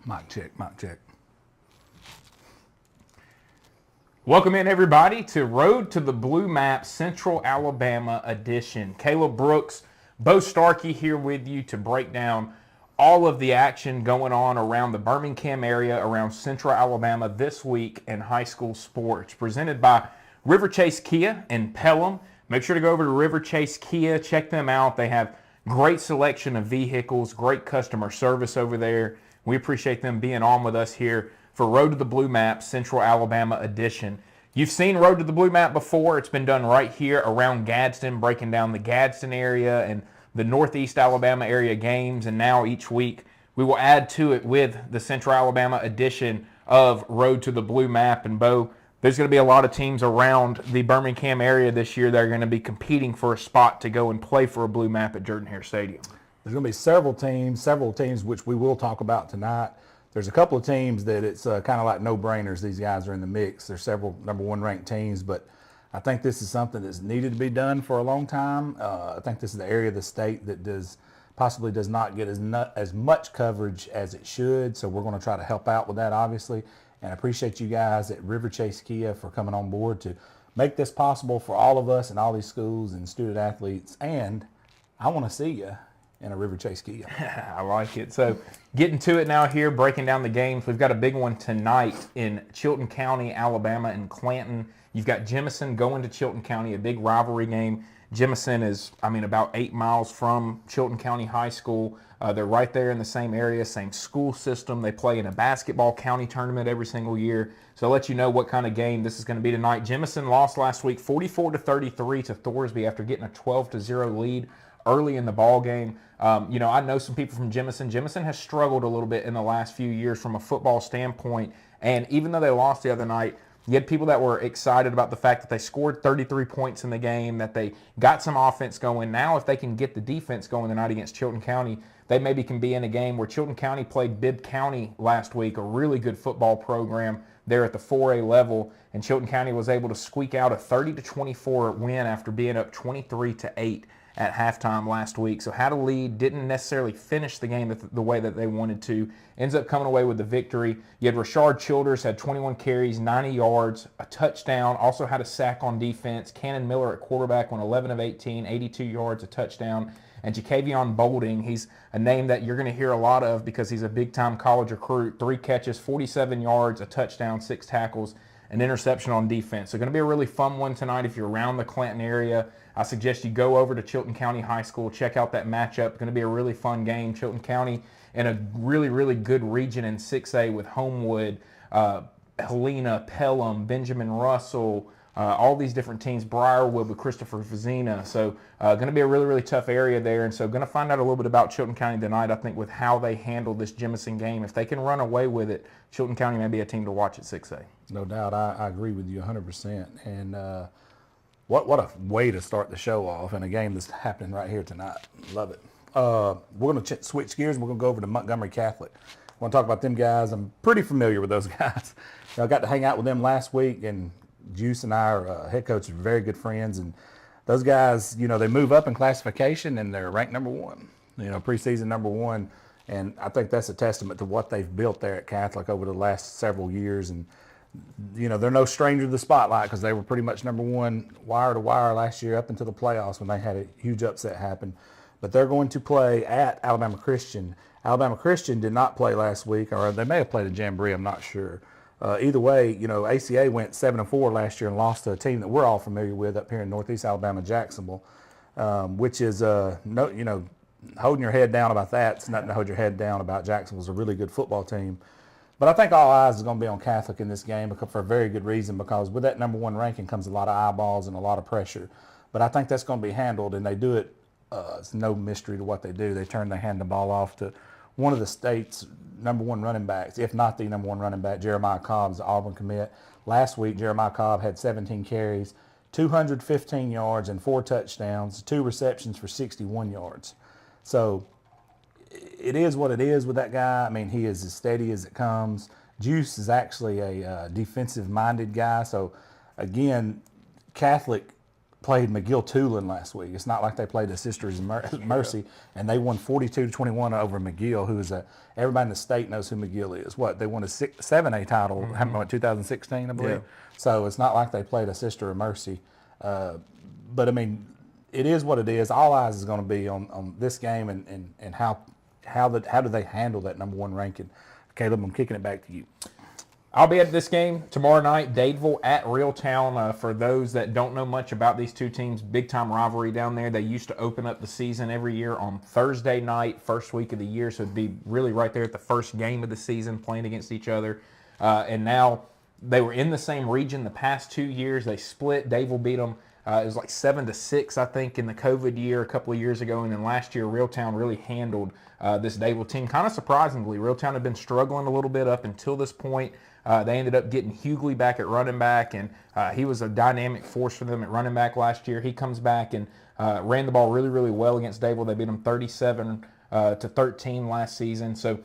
Mic check, mic check. Welcome in, everybody, to Road to the Blue Map Central Alabama edition. Caleb Brooks, Bo Starkey here with you to break down all of the action going on around the Birmingham area, around Central Alabama this week in high school sports. Presented by Riverchase Kia in Pelham. Make sure to go over to Riverchase Kia, check them out. They have great selection of vehicles, great customer service over there. We appreciate them being on with us here for Road to the Blue Map Central Alabama edition. You've seen Road to the Blue Map before. It's been done right here around Gadsden, breaking down the Gadsden area and the Northeast Alabama area games. And now each week we will add to it with the Central Alabama edition of Road to the Blue Map. And Bo, there's going to be a lot of teams around the Birmingham area this year that are going to be competing for a spot to go and play for a blue map at Jordan-Hare Stadium. There's going to be several teams, which we will talk about tonight. There's a couple of teams that it's kind of like no-brainers. These guys are in the mix. There's several number one ranked teams, but I think this is something that's needed to be done for a long time. I think this is the area of the state that possibly does not get as much coverage as it should, so we're going to try to help out with that, obviously. And I appreciate you guys at Riverchase Kia for coming on board to make this possible for all of us and all these schools and student athletes. And I want to see you in a Riverchase Kia. I like it. So getting to it now here, breaking down the games. We've got a big one tonight in Chilton County, Alabama, and Clanton. You've got Jemison going to Chilton County, a big rivalry game. Jemison is, about 8 miles from Chilton County High School. They're right there in the same area, same school system. They play in a basketball county tournament every single year. So I'll let you know what kind of game this is going to be tonight. Jemison lost last week 44-33 to Thorsby after getting a 12-0 lead early in the ball game. I know some people from Jemison. Jemison has struggled a little bit in the last few years from a football standpoint. And even though they lost the other night, you had people that were excited about the fact that they scored 33 points in the game, that they got some offense going. Now, if they can get the defense going tonight against Chilton County, they maybe can be in a game where Chilton County played Bibb County last week, a really good football program there at the 4A level, and Chilton County was able to squeak out a 30-24 win after being up 23-8 at halftime last week. So had a lead, didn't necessarily finish the game the way that they wanted to. Ends up coming away with the victory. You had Rashard Childers, had 21 carries, 90 yards, a touchdown, also had a sack on defense. Cannon Miller at quarterback went 11 of 18, 82 yards, a touchdown. And Jacavion Bolding, he's a name that you're going to hear a lot of because he's a big-time college recruit. 3 catches, 47 yards, a touchdown, 6 tackles, an interception on defense. So going to be a really fun one tonight if you're around the Clanton area. I suggest you go over to Chilton County High School, check out that matchup. It's going to be a really fun game. Chilton County in a really, really good region in 6A with Homewood, Helena, Pelham, Benjamin Russell, all these different teams, Briarwood with Christopher Vizina. So going to be a really, really tough area there. And so going to find out a little bit about Chilton County tonight, I think, with how they handle this Jemison game. If they can run away with it, Chilton County may be a team to watch at 6A. No doubt. I agree with you 100%. And what a way to start the show off in a game that's happening right here tonight. Love it. We're going to switch gears and we're going to go over to Montgomery Catholic. I want to talk about them guys. I'm pretty familiar with those guys. I got to hang out with them last week, and Juice and I are head coach, are very good friends. And those guys, they move up in classification and they're ranked number 1, preseason number 1. And I think that's a testament to what they've built there at Catholic over the last several years. And they're no stranger to the spotlight because they were pretty much number 1 wire to wire last year up into the playoffs when they had a huge upset happen. But they're going to play at Alabama Christian. Alabama Christian did not play last week, or they may have played a jamboree, I'm not sure. Either way, AHSAA went 7-4 last year and lost to a team that we're all familiar with up here in Northeast Alabama, Jacksonville, which is, holding your head down about that. It's nothing to hold your head down about. Jacksonville's a really good football team. But I think all eyes is going to be on Catholic in this game for a very good reason, because with that number 1 ranking comes a lot of eyeballs and a lot of pressure. But I think that's going to be handled, and they do it. It's no mystery to what they do. They hand the ball off to one of the state's number 1 running backs, if not the number 1 running back, Jeremiah Cobb's the Auburn commit. Last week, Jeremiah Cobb had 17 carries, 215 yards, and 4 touchdowns, 2 receptions for 61 yards. So it is what it is with that guy. He is as steady as it comes. Juice is actually a defensive-minded guy. So, again, Catholic played McGill-Tulane last week. It's not like they played the Sisters of Mercy, and they won 42-21 over McGill, who is everybody in the state knows who McGill is. They won a 7A title, in 2016, I believe. Yeah. So it's not like they played a Sister of Mercy. But, I mean, it is what it is. All eyes is going to be on this game and how do they handle that number one ranking. Caleb, I'm kicking it back to you. I'll be at this game tomorrow night, Dadeville at Reeltown. For those that don't know much about these two teams, big-time rivalry down there. They used to open up the season every year on Thursday night, first week of the year, so it'd be really right there at the first game of the season playing against each other. And now they were in the same region the past 2 years. They split. Dadeville beat them. It was like 7-6, I think, in the COVID year a couple of years ago. And then last year, Reeltown really handled this Dadeville team. Kind of surprisingly, Reeltown had been struggling a little bit up until this point. They ended up getting Hughley back at running back, and he was a dynamic force for them at running back last year. He comes back and ran the ball really, really well against Dadeville. They beat them 37-13 last season. So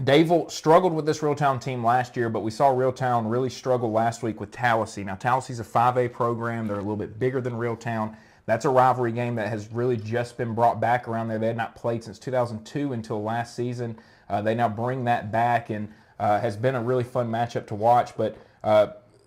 Dadeville struggled with this Reeltown team last year, but we saw Reeltown really struggle last week with Tallahassee. Now, Tallahassee's a 5A program. They're a little bit bigger than Reeltown. That's a rivalry game that has really just been brought back around there. They had not played since 2002 until last season. They now bring that back, and has been a really fun matchup to watch. But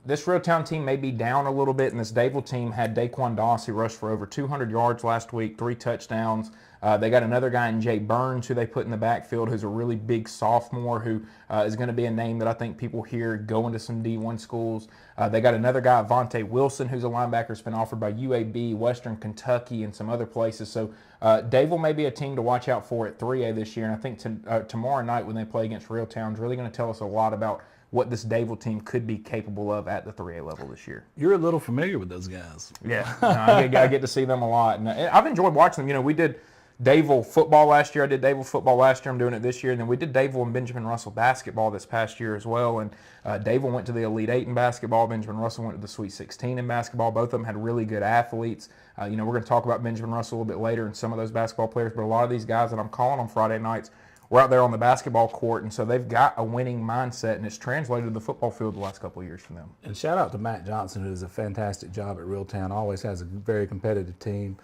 this Reeltown team may be down a little bit, and this Dadeville team had Daquan Doss, who rushed for over 200 yards last week, 3 touchdowns. They got another guy in Jay Burns, who they put in the backfield, who's a really big sophomore, who is going to be a name that I think people hear going to some D1 schools. They got another guy, Vontae Wilson, who's a linebacker, has been offered by UAB, Western Kentucky, and some other places. So Dadeville may be a team to watch out for at 3A this year, and I think tomorrow night when they play against Reeltown is really going to tell us a lot about what this Dadeville team could be capable of at the 3A level this year. You're a little familiar with those guys. Yeah, I get to see them a lot, and I've enjoyed watching them. You know, we did Dadeville football last year. I did Dadeville football last year. I'm doing it this year. And then we did Dadeville and Benjamin Russell basketball this past year as well. And Dadeville went to the Elite 8 in basketball. Benjamin Russell went to the Sweet 16 in basketball. Both of them had really good athletes. You know, we're going to talk about Benjamin Russell a little bit later and some of those basketball players. But a lot of these guys that I'm calling on Friday nights were out there on the basketball court. And so they've got a winning mindset, and it's translated to the football field the last couple of years for them. And shout out to Matt Johnson, who does a fantastic job at Reeltown. Always has a very competitive team.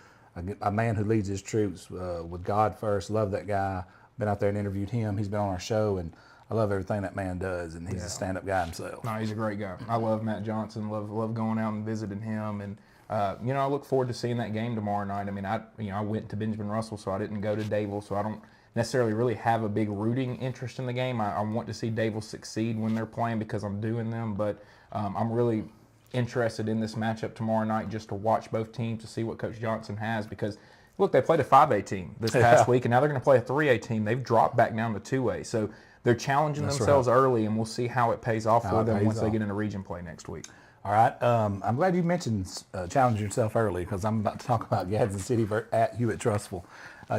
A man who leads his troops with God first. Love that guy. Been out there and interviewed him. He's been on our show, and I love everything that man does, and he's a stand-up guy himself. No, he's a great guy. I love Matt Johnson. Love going out and visiting him, and you know, I look forward to seeing that game tomorrow night. I mean, I went to Benjamin Russell, so I didn't go to Dadeville, so I don't necessarily really have a big rooting interest in the game. I want to see Dadeville succeed when they're playing because I'm doing them, but I'm really interested in this matchup tomorrow night just to watch both teams to see what Coach Johnson has, because look, they played a 5A team this past week, and now they're going to play a 3A team. They've dropped back down to 2A, so they're challenging themselves early, and we'll see how it pays off for them once they get into region play next week. All right, I'm glad you mentioned challenging yourself early, because I'm about to talk about Gadsden City at Hewitt-Trussville.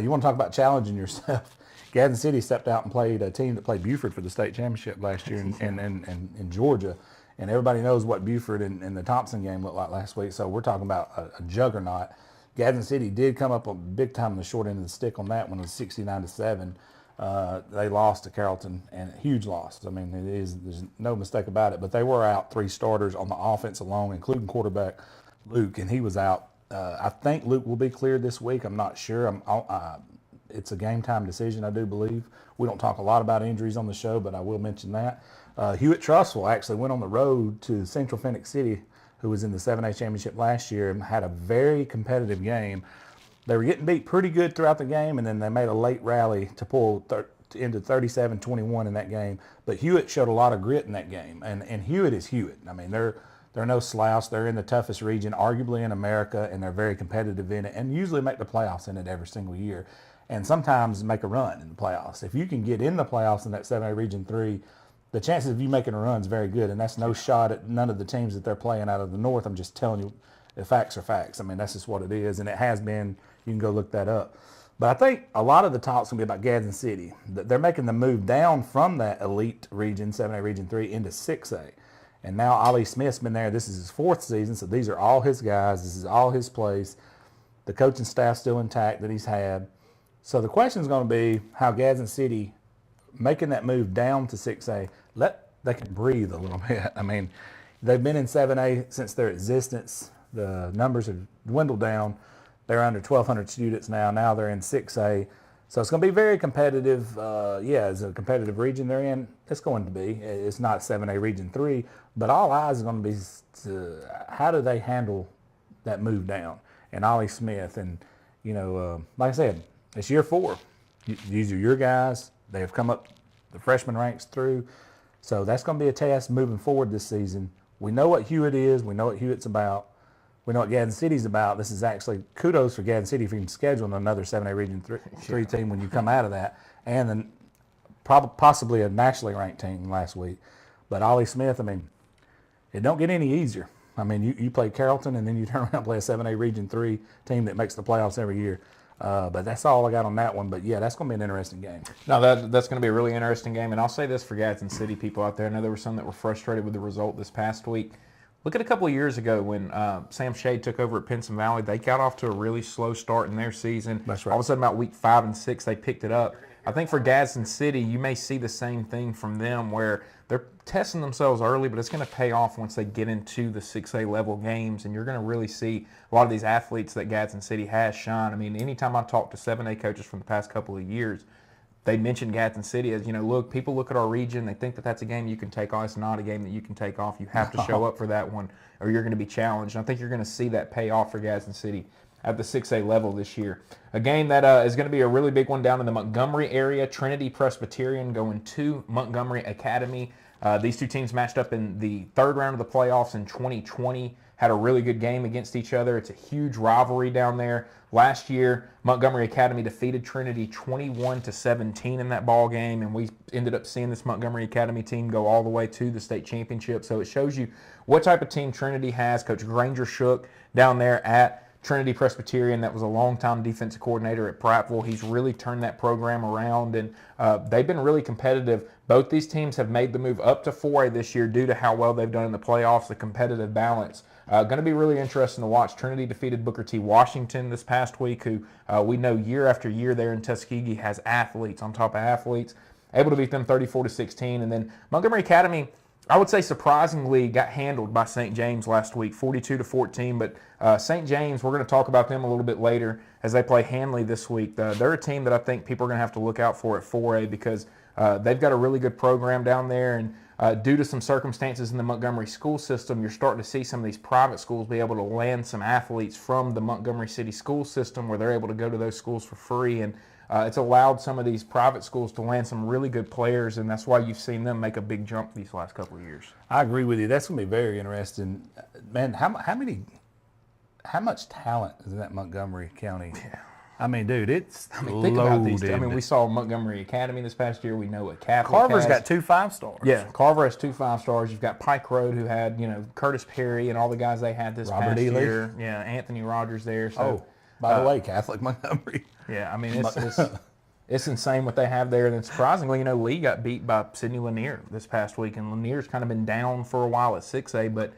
You want to talk about challenging yourself? Gadsden City stepped out and played a team that played Buford for the state championship last year in Georgia. And everybody knows what Buford and the Thompson game looked like last week. So we're talking about a juggernaut. Gadsden City did come up big time on the short end of the stick on that one. It was 69-7. They lost to Carrollton, and a huge loss. I mean, there's no mistake about it. But they were out 3 starters on the offense alone, including quarterback Luke, and he was out. I think Luke will be cleared this week. I'm not sure. It's a game time decision, I do believe. We don't talk a lot about injuries on the show, but I will mention that. Hewitt-Trussville actually went on the road to Central Phoenix City, who was in the 7A championship last year, and had a very competitive game. They were getting beat pretty good throughout the game, and then they made a late rally to pull into 37-21 in that game. But Hewitt showed a lot of grit in that game, and Hewitt is Hewitt. I mean, they're no slouch. They're in the toughest region, arguably in America, and they're very competitive in it, and usually make the playoffs in it every single year, and sometimes make a run in the playoffs. If you can get in the playoffs in that 7A Region 3, the chances of you making a run is very good, and that's no shot at none of the teams that they're playing out of the North. I'm just telling you, the facts are facts. I mean, that's just what it is, and it has been. You can go look that up. But I think a lot of the talk's going to be about Gadsden City. They're making the move down from that elite region, 7A Region 3, into 6A. And now Ollie Smith's been there. This is his 4th season, so these are all his guys. This is all his place. The coaching staff's still intact that he's had. So the question is going to be how Gadsden City, making that move down to 6A, they can breathe a little bit. I mean, they've been in 7A since their existence. The numbers have dwindled down. They're under 1,200 students now. Now they're in 6A. So it's going to be very competitive. It's a competitive region they're in. It's going to be. It's not 7A Region 3, but all eyes are going to be to how do they handle that move down. And Ollie Smith, and, like I said, it's year 4. These are your guys. They have come up the freshman ranks through. So that's going to be a test moving forward this season. We know what Hewitt is. We know what Hewitt's about. We know what Gadsden City's about. This is actually kudos for Gadsden City for even scheduling another 7A Region 3 team when you come out of that, and then possibly a nationally ranked team last week. But Ollie Smith, it don't get any easier. You play Carrollton, and then you turn around and play a 7A Region 3 team that makes the playoffs every year. But that's all I got on that one. But, yeah, that's going to be an interesting game. No, that's going to be a really interesting game. And I'll say this for Gadsden City people out there. I know there were some that were frustrated with the result this past week. Look at a couple of years ago when Sam Shade took over at Pinson Valley. They got off to a really slow start in their season. That's right. All of a sudden, about week 5 and 6, they picked it up. I think for Gadsden City, you may see the same thing from them where they're testing themselves early, but it's going to pay off once they get into the 6A level games, and you're going to really see a lot of these athletes that Gadsden City has shine. Anytime I talk to 7A coaches from the past couple of years, they mentioned Gadsden City as, look, people look at our region, they think that that's a game you can take off. It's not a game that you can take off. You have to show up for that one or you're going to be challenged. And I think you're going to see that pay off for Gadsden City at the 6A level this year. A game that is going to be a really big one down in the Montgomery area. Trinity Presbyterian going to Montgomery Academy. These two teams matched up in the third round of the playoffs in 2020. Had a really good game against each other. It's a huge rivalry down there. Last year, Montgomery Academy defeated Trinity 21-17 in that ball game, and we ended up seeing this Montgomery Academy team go all the way to the state championship. So it shows you what type of team Trinity has. Coach Granger Shook down there at Trinity Presbyterian, that was a longtime defensive coordinator at Prattville. He's really turned that program around, and they've been really competitive. Both these teams have made the move up to 4A this year due to how well they've done in the playoffs, the competitive balance. Going to be really interesting to watch. Trinity defeated Booker T. Washington this past week, who we know year after year there in Tuskegee has athletes on top of athletes. Able to beat them 34-16. And then Montgomery Academy, I would say surprisingly got handled by St. James last week, 42-14. But St. James, we're going to talk about them a little bit later as they play Hanley this week. They're a team that I think people are going to have to look out for at 4A because they've got a really good program down there. And due to some circumstances in the Montgomery school system, you're starting to see some of these private schools be able to land some athletes from the Montgomery City school system where they're able to go to those schools for free. And it's allowed some of these private schools to land some really good players, and that's why you've seen them make a big jump these last couple of years. I agree with you. That's going to be very interesting. Man, how much talent is in that Montgomery County? Yeah. Dude, it's think about these. We saw Montgomery Academy this past year. We know what Catholic Carver's has. got 2 5-stars. Yeah, Carver has 2 5-stars. You've got Pike Road, who had Curtis Perry and all the guys they had this Robert past Ely. year. Yeah, Anthony Rogers there. So, by the way, Catholic Montgomery. Yeah, it's insane what they have there. And then surprisingly, Lee got beat by Sidney Lanier this past week, and Lanier's kind of been down for a while at 6A, but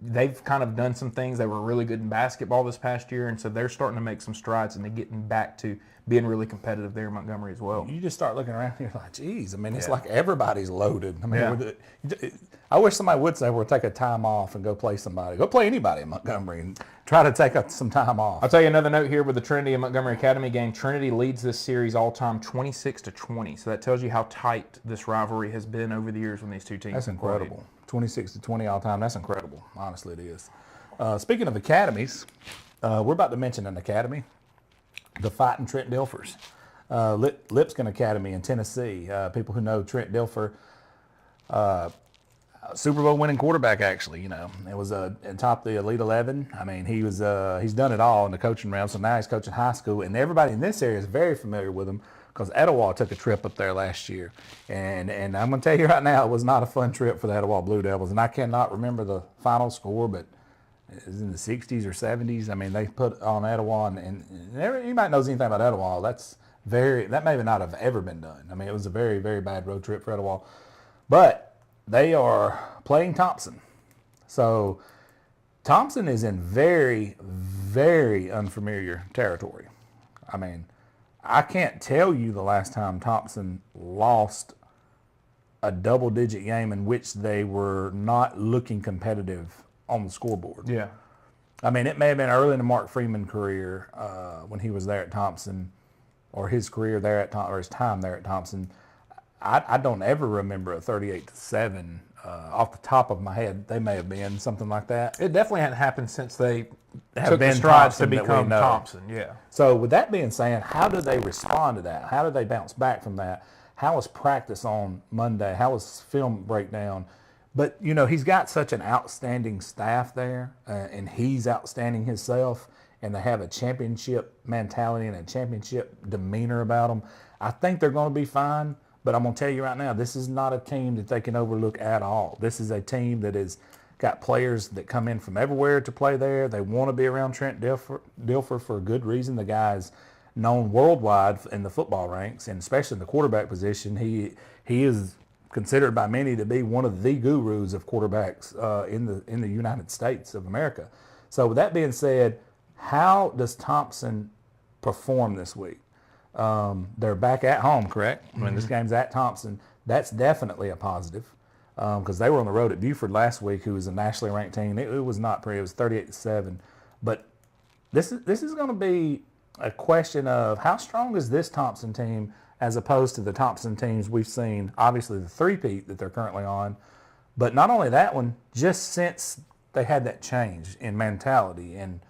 they've kind of done some things. They were really good in basketball this past year, and so they're starting to make some strides, and they're getting back to being really competitive there in Montgomery as well. You just start looking around and you're like, geez, it's like everybody's loaded. I wish somebody would say, we'll take a time off and go play somebody. Go play anybody in Montgomery and try to take some time off. I'll tell you another note here with the Trinity and Montgomery Academy game. Trinity leads this series all-time 26-20, so that tells you how tight this rivalry has been over the years when these two teams That's incredible. 26-20 all-time. That's incredible. Honestly, it is. Speaking of academies, we're about to mention an academy, the Fighting Trent Dilfers. Lipscomb Academy in Tennessee. People who know Trent Dilfer, Super Bowl winning quarterback, actually. It was in top of the Elite 11. He's done it all in the coaching realm. So now he's coaching high school, and everybody in this area is very familiar with him because Etowah took a trip up there last year. And I'm going to tell you right now, it was not a fun trip for the Etowah Blue Devils. And I cannot remember the final score, but it was in the 60s or 70s. They put on Etowah, and you might know anything about Etowah. That may not have ever been done. It was a very, very bad road trip for Etowah. But they are playing Thompson. So Thompson is in very, very unfamiliar territory. I can't tell you the last time Thompson lost a double-digit game in which they were not looking competitive on the scoreboard. Yeah. I mean, it may have been early in the Mark Freeman career when he was there at Thompson, or his career there at or his time there at Thompson. I don't ever remember a 38-7 off the top of my head. They may have been something like that. It definitely hadn't happened since they Have took the been strides to Thompson that we become know. Thompson. Yeah. So with that being said, how do they respond to that? How do they bounce back from that? How was practice on Monday? How was film breakdown? But, you know, he's got such an outstanding staff there, and he's outstanding himself, and they have a championship mentality and a championship demeanor about them. I think they're going to be fine, but I'm going to tell you right now, this is not a team that they can overlook at all. This is a team that has got players that come in from everywhere to play there. They want to be around Trent Dilfer for a good reason. The guy's known worldwide in the football ranks, and especially in the quarterback position. He is considered by many to be one of the gurus of quarterbacks in the United States of America. So with that being said, how does Thompson perform this week? They're back at home, correct? I mean, this game's at Thompson. That's definitely a positive because they were on the road at Buford last week, who was a nationally ranked team. It was not pretty. It was 38-7. But this is going to be a question of how strong is this Thompson team as opposed to the Thompson teams we've seen, obviously the three-peat that they're currently on. But not only that one, just since they had that change in mentality and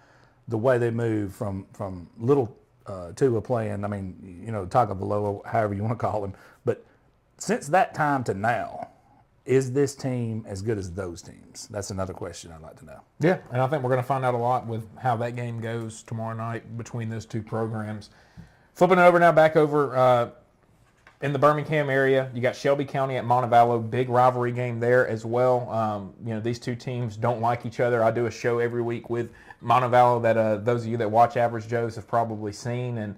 the way they move from little Tua playing, I mean, you know, Tagovailoa, however you want to call him. But since that time to now, is this team as good as those teams? That's another question I'd like to know. Yeah, and I think we're going to find out a lot with how that game goes tomorrow night between those two programs. Flipping it over now, back over in the Birmingham area, you got Shelby County at Montevallo, big rivalry game there as well. You know, these two teams don't like each other. I do a show every week with Montevallo that those of you that watch Average Joes have probably seen. And,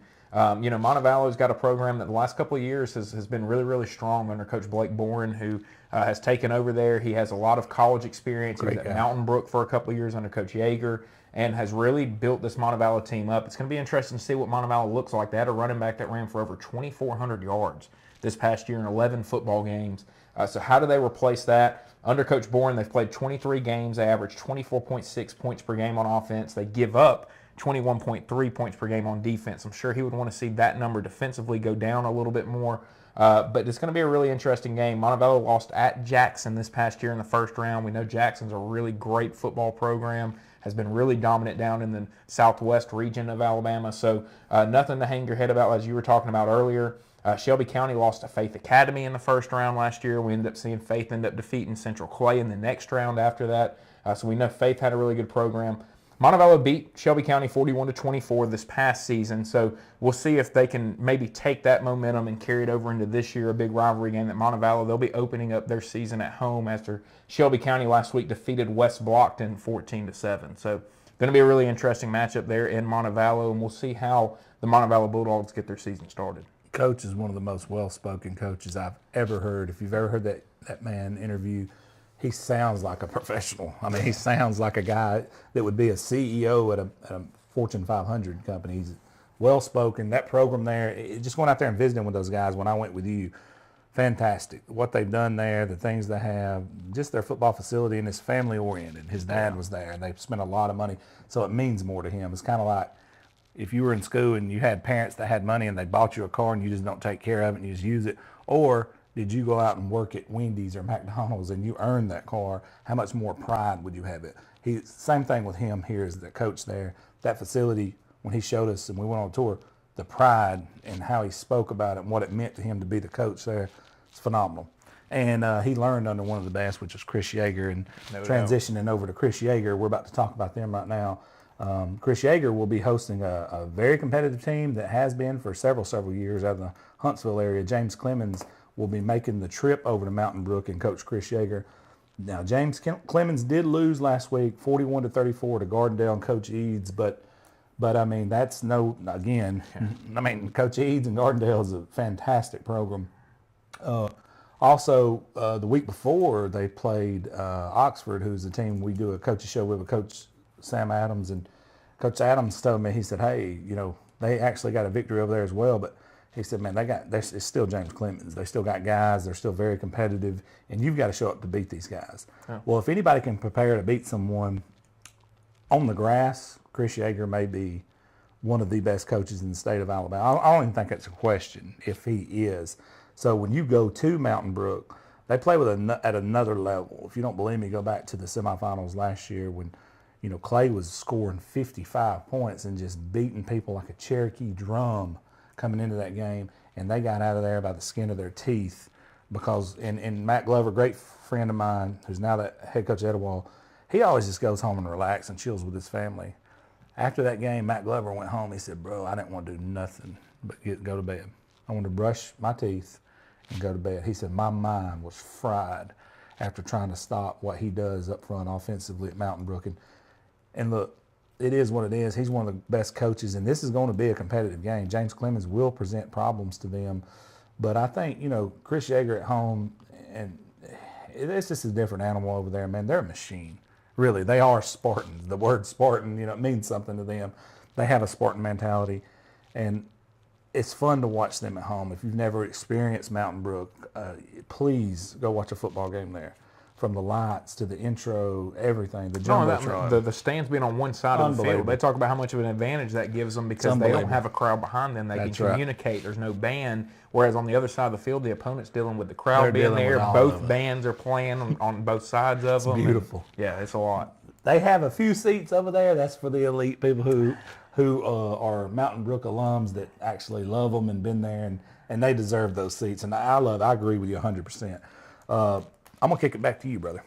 you know, Montevallo's got a program that the last couple of years has been really, really strong under Coach Blake Boren, who has taken over there. He has a lot of college experience. He was at Mountain Brook for a couple of years under Coach Yeager and has really built this Montevallo team up. It's going to be interesting to see what Montevallo looks like. They had a running back that ran for over 2,400 yards this past year in 11 football games. So how do they replace that? Under Coach Boren, they've played 23 games. They average 24.6 points per game on offense. They give up 21.3 points per game on defense. I'm sure he would want to see that number defensively go down a little bit more. But it's going to be a really interesting game. Montevallo lost at Jackson this past year in the first round. We know Jackson's a really great football program, has been really dominant down in the southwest region of Alabama. So nothing to hang your head about, as you were talking about earlier. Shelby County lost to Faith Academy in the first round last year. We ended up seeing Faith end up defeating Central Clay in the next round after that. So we know Faith had a really good program. Montevallo beat Shelby County 41-24 this past season, so we'll see if they can maybe take that momentum and carry it over into this year, a big rivalry game at Montevallo. They'll be opening up their season at home after Shelby County last week defeated West Blockton 14-7. So going to be a really interesting matchup there in Montevallo, and we'll see how the Montevallo Bulldogs get their season started. Coach is one of the most well-spoken coaches I've ever heard. If you've ever heard that man interview, he sounds like a professional. I mean, he sounds like a guy that would be a CEO at a Fortune 500 company. He's well-spoken. That program there, just going out there and visiting with those guys when I went with you, fantastic. What they've done there, the things they have, just their football facility, and it's family-oriented. His dad was there, and they've spent a lot of money, so it means more to him. It's kind of like if you were in school and you had parents that had money and they bought you a car and you just don't take care of it and you just use it, or did you go out and work at Wendy's or McDonald's and you earned that car? How much more pride would you have it? Same thing with him here as the coach there. That facility, when he showed us and we went on a tour, the pride and how he spoke about it and what it meant to him to be the coach there, it's phenomenal. And he learned under one of the best, which was Chris Yeager. And transitioning over to Chris Yeager, we're about to talk about them right now. Chris Yeager will be hosting a very competitive team that has been for several years out of the Huntsville area. James Clemens will be making the trip over to Mountain Brook and Coach Chris Yeager. Now, James Clemens did lose last week, 41-34 to Gardendale and Coach Eads, but I mean, that's again, I mean, Coach Eads and Gardendale is a fantastic program. Also, the week before, they played Oxford, who's a team we do a coach's show with Coach Sam Adams, and Coach Adams told me, he said, hey, you know, they actually got a victory over there as well, but he said, man, it's still James Clemens. They still got guys. They're still very competitive, and you've got to show up to beat these guys. Yeah. Well, if anybody can prepare to beat someone, on the grass, Chris Yeager may be one of the best coaches in the state of Alabama. I don't even think that's a question if he is. So when you go to Mountain Brook, they play at another level. If you don't believe me, go back to the semifinals last year when, Clay was scoring 55 points and just beating people like a Cherokee drum coming into that game, and they got out of there by the skin of their teeth because, and Matt Glover, great friend of mine, who's now the head coach at Etowah, he always just goes home and relaxes and chills with his family. After that game, Matt Glover went home. He said, bro, I didn't want to do nothing but go to bed. I wanted to brush my teeth and go to bed. He said, my mind was fried after trying to stop what he does up front offensively at Mountain Brook. And look, it is what it is. He's one of the best coaches, and this is going to be a competitive game. James Clemens will present problems to them. But I think, Chris Yeager at home, and it's just a different animal over there, man. They're a machine. Really, they are Spartans. The word Spartan, it means something to them. They have a Spartan mentality, and it's fun to watch them at home. If you've never experienced Mountain Brook, please go watch a football game there. From the lights to the intro, everything, the jumbotron. The stands being on one side of the field, they talk about how much of an advantage that gives them because they don't have a crowd behind them. They can communicate. Right. There's no band. Whereas on the other side of the field, the opponent's dealing with the crowd being there. Both bands are playing on both sides of them. Beautiful. Yeah, it's a lot. They have a few seats over there. That's for the elite people who are Mountain Brook alums that actually love them and been there, and they deserve those seats. And I agree with you 100%. I'm going to kick it back to you, brother.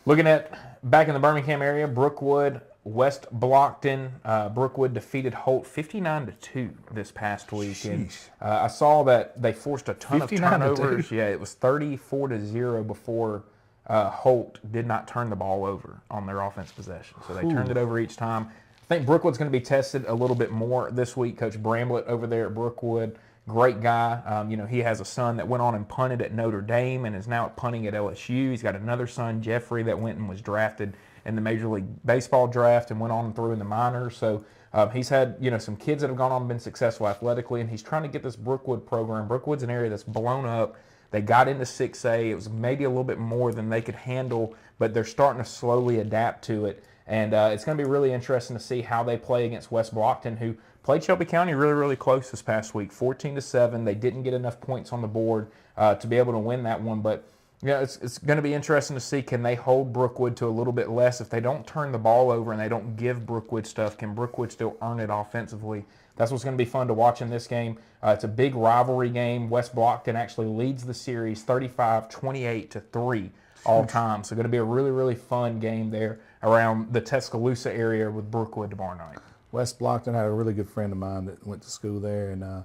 Looking at back in the Birmingham area, Brookwood, West Blockton. Brookwood defeated Holt 59-2 this past week. And, I saw that they forced a ton of turnovers. Yeah, it was 34-0 before Holt did not turn the ball over on their offense possession. So they turned it over each time. I think Brookwood's going to be tested a little bit more this week. Coach Bramblett over there at Brookwood, great guy. He has a son that went on and punted at Notre Dame and is now punting at LSU. He's got another son, Jeffrey, that went and was drafted in the Major League Baseball draft and went on through in the minors. So he's had, some kids that have gone on and been successful athletically, and he's trying to get this Brookwood program. Brookwood's an area that's blown up. They got into 6A. It was maybe a little bit more than they could handle, but they're starting to slowly adapt to it. And it's going to be really interesting to see how they play against West Blockton, who played Shelby County really, really close this past week, 14-7. They didn't get enough points on the board to be able to win that one. But it's going to be interesting to see, can they hold Brookwood to a little bit less? If they don't turn the ball over and they don't give Brookwood stuff, can Brookwood still earn it offensively? That's what's going to be fun to watch in this game. It's a big rivalry game. West Blockton actually leads the series 35-28-3 all time. So going to be a really, really fun game there around the Tuscaloosa area with Brookwood tomorrow night. West Blockton, had a really good friend of mine that went to school there, and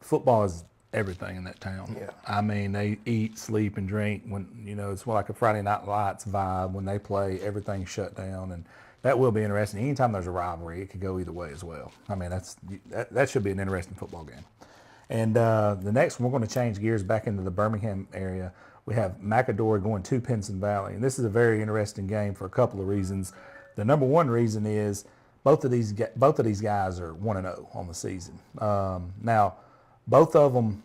football is everything in that town. Yeah. I mean, they eat, sleep, and drink. When it's like a Friday Night Lights vibe. When they play, everything's shut down, and that will be interesting. Anytime there's a rivalry, it could go either way as well. I mean, that should be an interesting football game. And the next one, we're going to change gears back into the Birmingham area. We have McAdory going to Pinson Valley, and this is a very interesting game for a couple of reasons. The number one reason is both of these guys are 1-0 on the season. Now, both of them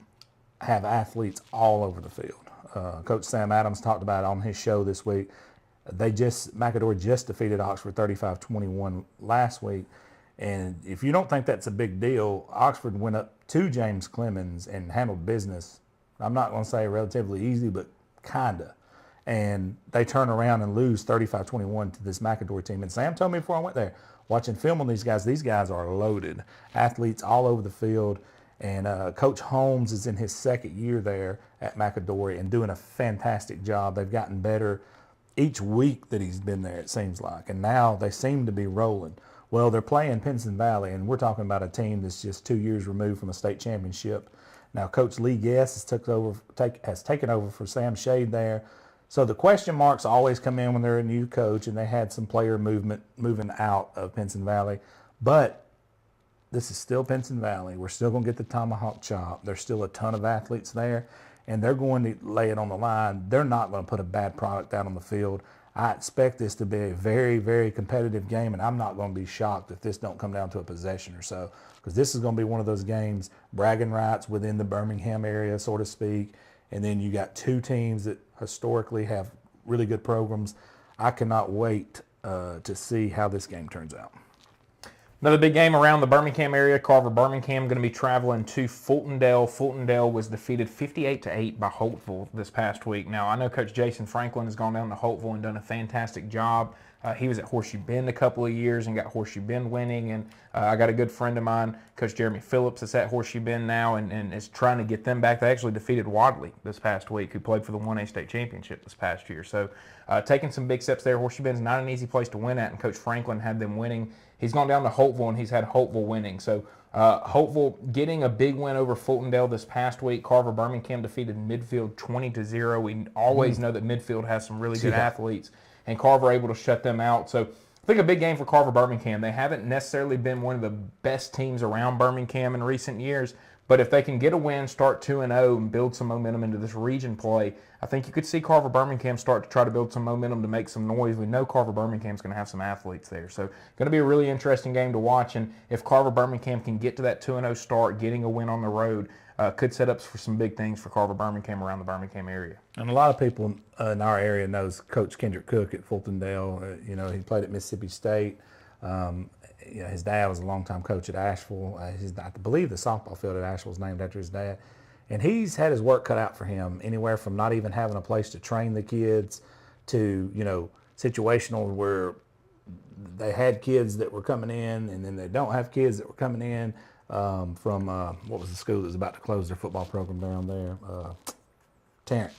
have athletes all over the field. Coach Sam Adams talked about it on his show this week. McAdory just defeated Oxford 35-21 last week. And if you don't think that's a big deal, Oxford went up to James Clemens and handled business. I'm not going to say relatively easy, but kinda. And they turn around and lose 35-21 to this McAdory team. And Sam told me before I went there, watching film on these guys are loaded. Athletes all over the field. And Coach Holmes is in his second year there at McAdory and doing a fantastic job. They've gotten better each week that he's been there, it seems like. And now they seem to be rolling. Well, they're playing Pinson Valley, and we're talking about a team that's just 2 years removed from a state championship. Now, Coach Lee Guess has taken over for Sam Shade there. So the question marks always come in when they're a new coach, and they had some player moving out of Pinson Valley. But this is still Pinson Valley. We're still going to get the tomahawk chop. There's still a ton of athletes there, and they're going to lay it on the line. They're not going to put a bad product out on the field. I expect this to be a very, very competitive game, and I'm not going to be shocked if this don't come down to a possession or so, because this is going to be one of those games, bragging rights within the Birmingham area, so to speak, and then you got two teams that historically have really good programs. I cannot wait to see how this game turns out. Another big game around the Birmingham area. Carver Birmingham going to be traveling to Fultondale. Fultondale was defeated 58-8 by Holtville this past week. Now, I know Coach Jason Franklin has gone down to Holtville and done a fantastic job. He was at Horseshoe Bend a couple of years and got Horseshoe Bend winning. And I got a good friend of mine, Coach Jeremy Phillips, that's at Horseshoe Bend now and is trying to get them back. They actually defeated Wadley this past week, who played for the 1A state championship this past year. So taking some big steps there. Horseshoe Bend's not an easy place to win at, and Coach Franklin had them winning. He's gone down to Holtville, and he's had Holtville winning. So Holtville getting a big win over Fultondale this past week. Carver Birmingham defeated Midfield 20-0. We always know that Midfield has some really good athletes, and Carver able to shut them out. So I think a big game for Carver Birmingham. They haven't necessarily been one of the best teams around Birmingham in recent years, but if they can get a win, start 2-0, and build some momentum into this region play, I think you could see Carver Birmingham start to try to build some momentum to make some noise. We know Carver Birmingham's going to have some athletes there. So going to be a really interesting game to watch. And if Carver Birmingham can get to that 2-0 start, getting a win on the road, could set up for some big things for Carver Birmingham around the Birmingham area. And a lot of people in our area knows Coach Kendrick Cook at Fultondale. He played at Mississippi State. His dad was a longtime coach at Asheville. I believe the softball field at Asheville is named after his dad. And he's had his work cut out for him, anywhere from not even having a place to train the kids to, situational where they had kids that were coming in and then they don't have kids that were coming in from, what was the school that was about to close their football program down there? Tarrant.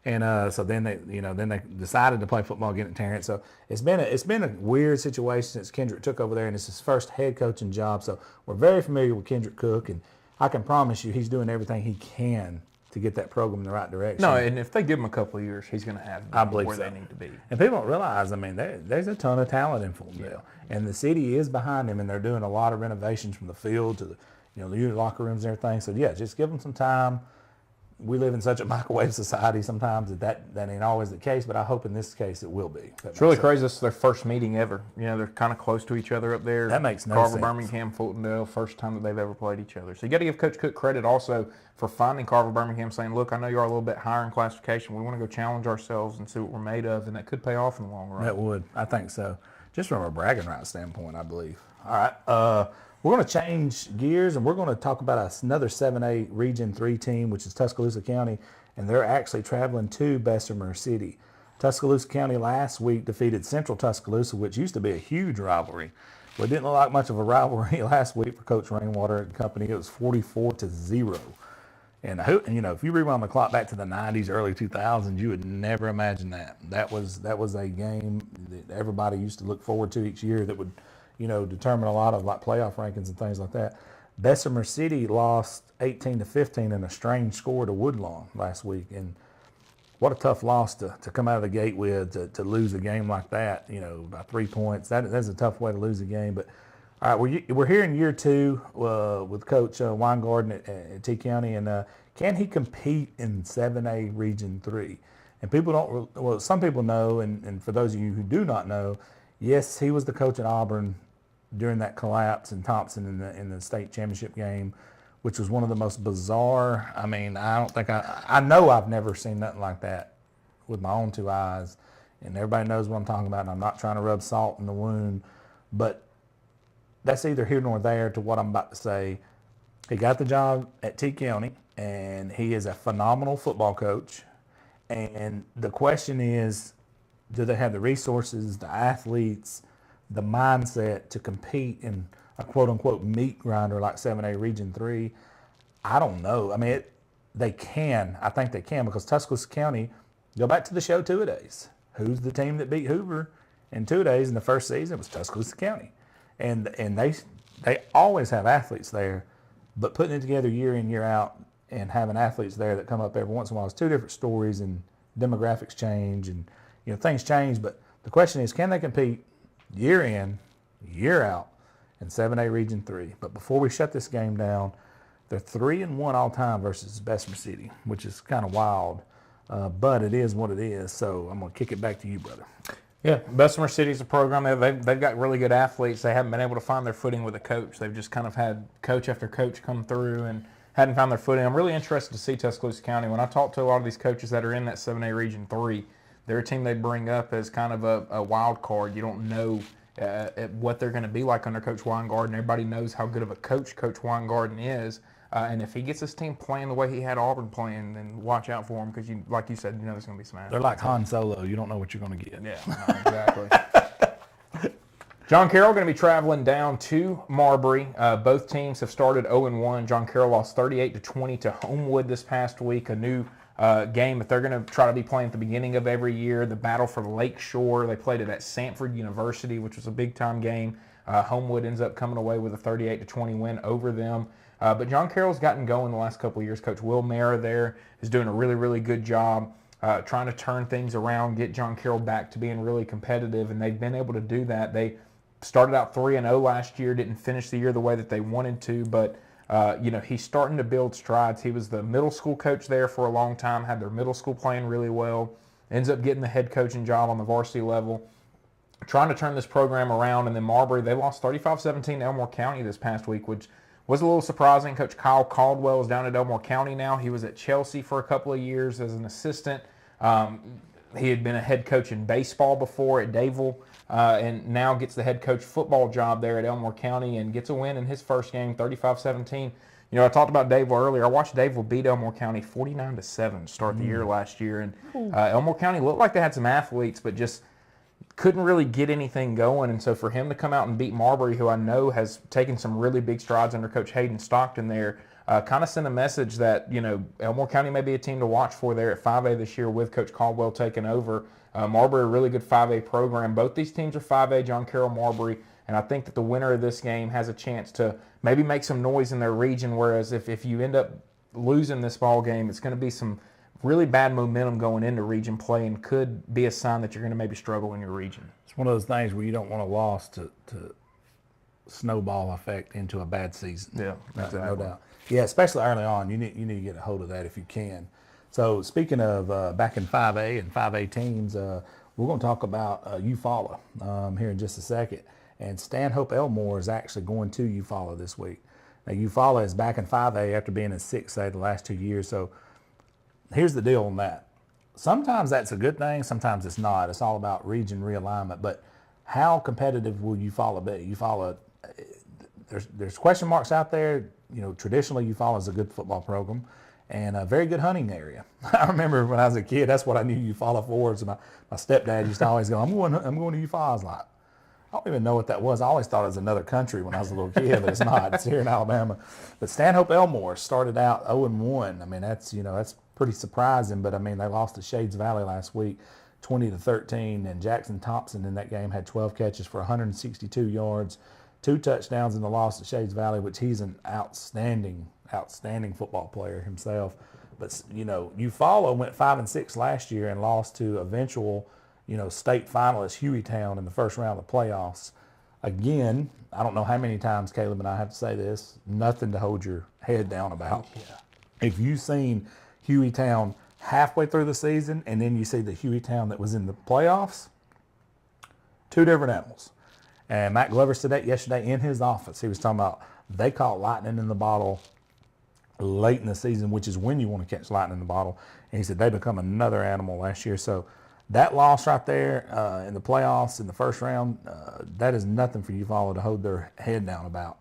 And so then they decided to play football again at Tarrant. So it's been a weird situation since Kendrick took over there, and it's his first head coaching job. So we're very familiar with Kendrick Cook, and I can promise you he's doing everything he can to get that program in the right direction. No, and if they give him a couple of years, he's going to have them where they need to be. And people don't realize, there's a ton of talent in Fultondale, and the city is behind them, and they're doing a lot of renovations from the field to the unit locker rooms and everything. So yeah, just give them some time. We live in such a microwave society sometimes that ain't always the case, but I hope in this case it will be. It's really crazy. This is their first meeting ever. They're kind of close to each other up there. That makes no Carver sense. Birmingham, Fultondale, first time that they've ever played each other. So you got to give Coach Cook credit also for finding Carver Birmingham, saying, look, I know you are a little bit higher in classification. We want to go challenge ourselves and see what we're made of, and that could pay off in the long run. That would. I think so. Just from a bragging rights standpoint, I believe. All right. We're going to change gears, and we're going to talk about another 7A Region 3 team, which is Tuscaloosa County, and they're actually traveling to Bessemer City. Tuscaloosa County last week defeated Central Tuscaloosa, which used to be a huge rivalry. Well, it didn't look like much of a rivalry last week for Coach Rainwater and company. It was 44-0. And if you rewind the clock back to the 90s, early 2000s, you would never imagine that. That was a game that everybody used to look forward to each year that would determine a lot of playoff rankings and things like that. Bessemer City lost 18-15 in a strange score to Woodlawn last week, and what a tough loss to come out of the gate with, to lose a game like that, by 3 points. That's a tough way to lose a game. But all right, we're here in year 2 with Coach Weingarten at T County, and can he compete in 7A Region 3? And some people know, and for those of you who do not know, yes, he was the coach at Auburn during that collapse in Thompson in the state championship game, which was one of the most bizarre. I know I've never seen nothing like that with my own 2 eyes, and everybody knows what I'm talking about, and I'm not trying to rub salt in the wound, but that's either here nor there to what I'm about to say. He got the job at T County, and he is a phenomenal football coach, and the question is, do they have the resources, the athletes, the mindset to compete in a quote-unquote meat grinder like 7A Region 3? I don't know. They can. I think they can, because Tuscaloosa County, go back to the show two-a-days. Who's the team that beat Hoover in 2 days in the first season? It was Tuscaloosa County. And they always have athletes there, but putting it together year in, year out and having athletes there that come up every once in a while is 2 different stories, and demographics change and things change. But the question is, can they compete year in, year out in 7A Region 3? But before we shut this game down, they're 3-1 all time versus Bessemer City, which is kind of wild, but it is what it is. So I'm going to kick it back to you, brother. Yeah, Bessemer City's a program. They've got really good athletes. They haven't been able to find their footing with a coach. They've just kind of had coach after coach come through and hadn't found their footing. I'm really interested to see Tuscaloosa County. When I talk to a lot of these coaches that are in that 7A Region 3, they're a team they bring up as kind of a wild card. You don't know what they're going to be like under Coach Weingarten. Everybody knows how good of a coach Coach Weingarten is. And if he gets his team playing the way he had Auburn playing, then watch out for him because, like you said, there's going to be some. They're like Han Solo. You don't know what you're going to get. Yeah, no, exactly. John Carroll going to be traveling down to Marbury. Both teams have started 0-1. John Carroll lost 38-20 to Homewood this past week, a new game that they're going to try to be playing at the beginning of every year, the Battle for the Lake Shore. They played it at Samford University, which was a big-time game. Homewood ends up coming away with a 38-20 win over them. But John Carroll's gotten going the last couple of years. Coach Will Mara there is doing a really, really good job trying to turn things around, get John Carroll back to being really competitive, and they've been able to do that. They started out 3-0 last year, didn't finish the year the way that they wanted to, but he's starting to build strides. He was the middle school coach there for a long time, had their middle school playing really well, ends up getting the head coaching job on the varsity level, trying to turn this program around. And then Marbury, they lost 35-17 to Elmore County this past week, which was a little surprising. Coach Kyle Caldwell is down at Elmore County now. He was at Chelsea for a couple of years as an assistant. He had been a head coach in baseball before at Davil, and now gets the head coach football job there at Elmore County and gets a win in his first game, 35-17. I talked about Davil earlier. I watched Davil beat Elmore County 49-7 to start the year last year, and Elmore County looked like they had some athletes, but just couldn't really get anything going. And so for him to come out and beat Marbury, who I know has taken some really big strides under Coach Hayden Stockton there, kind of sent a message that, Elmore County may be a team to watch for there at 5A this year with Coach Caldwell taking over. Marbury, a really good 5A program. Both these teams are 5A, John Carroll, Marbury, and I think that the winner of this game has a chance to maybe make some noise in their region, whereas if you end up losing this ball game, it's going to be some really bad momentum going into region play and could be a sign that you're going to maybe struggle in your region. It's one of those things where you don't want a loss to snowball effect into a bad season. Yeah, exactly. No doubt. Yeah, especially early on. You need to get a hold of that if you can. So speaking of back in 5A and 5A teams, we're going to talk about Eufaula here in just a second. And Stanhope Elmore is actually going to Eufaula this week. Now, Eufaula is back in 5A after being in 6A the last 2 years. So here's the deal on that. Sometimes that's a good thing. Sometimes it's not. It's all about region realignment. But how competitive will Eufaula be? Eufaula, there's question marks out there. Traditionally, Eufaula is a good football program and a very good hunting area. I remember when I was a kid, that's what I knew Eufaula for. So my stepdad used to always go, I'm going to Eufaula. I was like, I don't even know what that was. I always thought it was another country when I was a little kid, but it's not. It's here in Alabama. But Stanhope Elmore started out 0-1. I mean, that's pretty surprising. But I mean, they lost to Shades Valley last week, 20-13, and Jackson Thompson in that game had 12 catches for 162 yards, 2 touchdowns in the loss to Shades Valley, which he's an outstanding football player himself. But Eufaula went 5-6 last year and lost to eventual state finalist Hueytown in the first round of the playoffs. Again, I don't know how many times Caleb and I have to say this, nothing to hold your head down about. Yeah. If you've seen Hueytown halfway through the season and then you see the Hueytown that was in the playoffs, 2 different animals. And Matt Glover said that yesterday in his office. He was talking about they caught lightning in the bottle late in the season, which is when you want to catch lightning in the bottle. And he said they become another animal last year. So that loss right there in the playoffs in the first round, that is nothing for Eufaula to hold their head down about.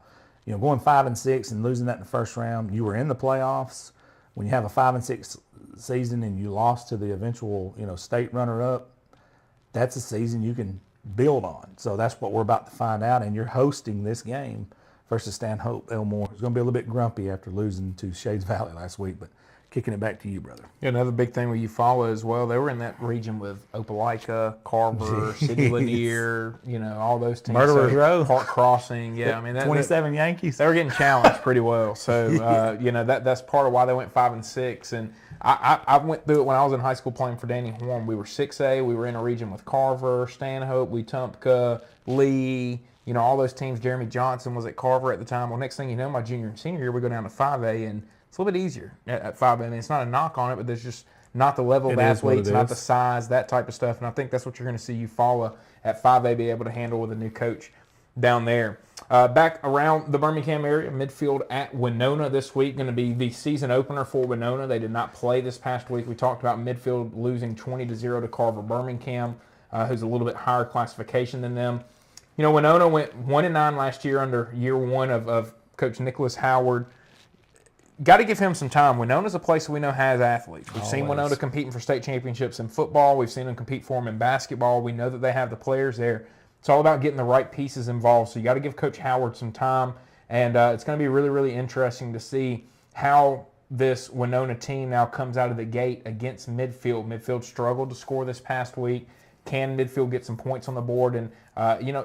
Going 5-6 and losing that in the first round, you were in the playoffs. When you have a 5-6 season and you lost to the eventual, state runner-up, that's a season you can build on. So that's what we're about to find out. And you're hosting this game versus Stanhope Elmore. It's going to be a little bit grumpy after losing to Shades Valley last week, but kicking it back to you, brother. Yeah, another big thing with Eufaula as well, they were in that region with Opelika, Carver, City Lanier, all those teams. Murderers Row. Park Crossing, yeah. I mean, 27 Yankees. They were getting challenged pretty well. So, that's part of why they went 5-6. And I went through it when I was in high school playing for Danny Horn. We were 6A. We were in a region with Carver, Stanhope, Wetumpka, Lee, all those teams. Jeremy Johnson was at Carver at the time. Well, next thing you know, my junior and senior year, we go down to 5A, and it's a little bit easier at 5A. I mean, it's not a knock on it, but there's just not the level of athletes, not the size, that type of stuff. And I think that's what you're going to see Eufaula at 5A be able to handle with a new coach down there. Back around the Birmingham area, midfield at Winona this week. Going to be the season opener for Winona. They did not play this past week. We talked about midfield losing 20-0 to Carver Birmingham, who's a little bit higher classification than them. You know, Winona went 1-9 last year under year one of Coach Nicholas Howard. Got to give him some time. Winona's a place we know has athletes. We've seen Winona competing for state championships in football. We've seen them compete for them in basketball. We know that they have the players there. It's all about getting the right pieces involved. So you got to give Coach Howard some time. And it's going to be really, really interesting to see how this Winona team now comes out of the gate against midfield. Midfield struggled to score this past week. Can midfield get some points on the board? And,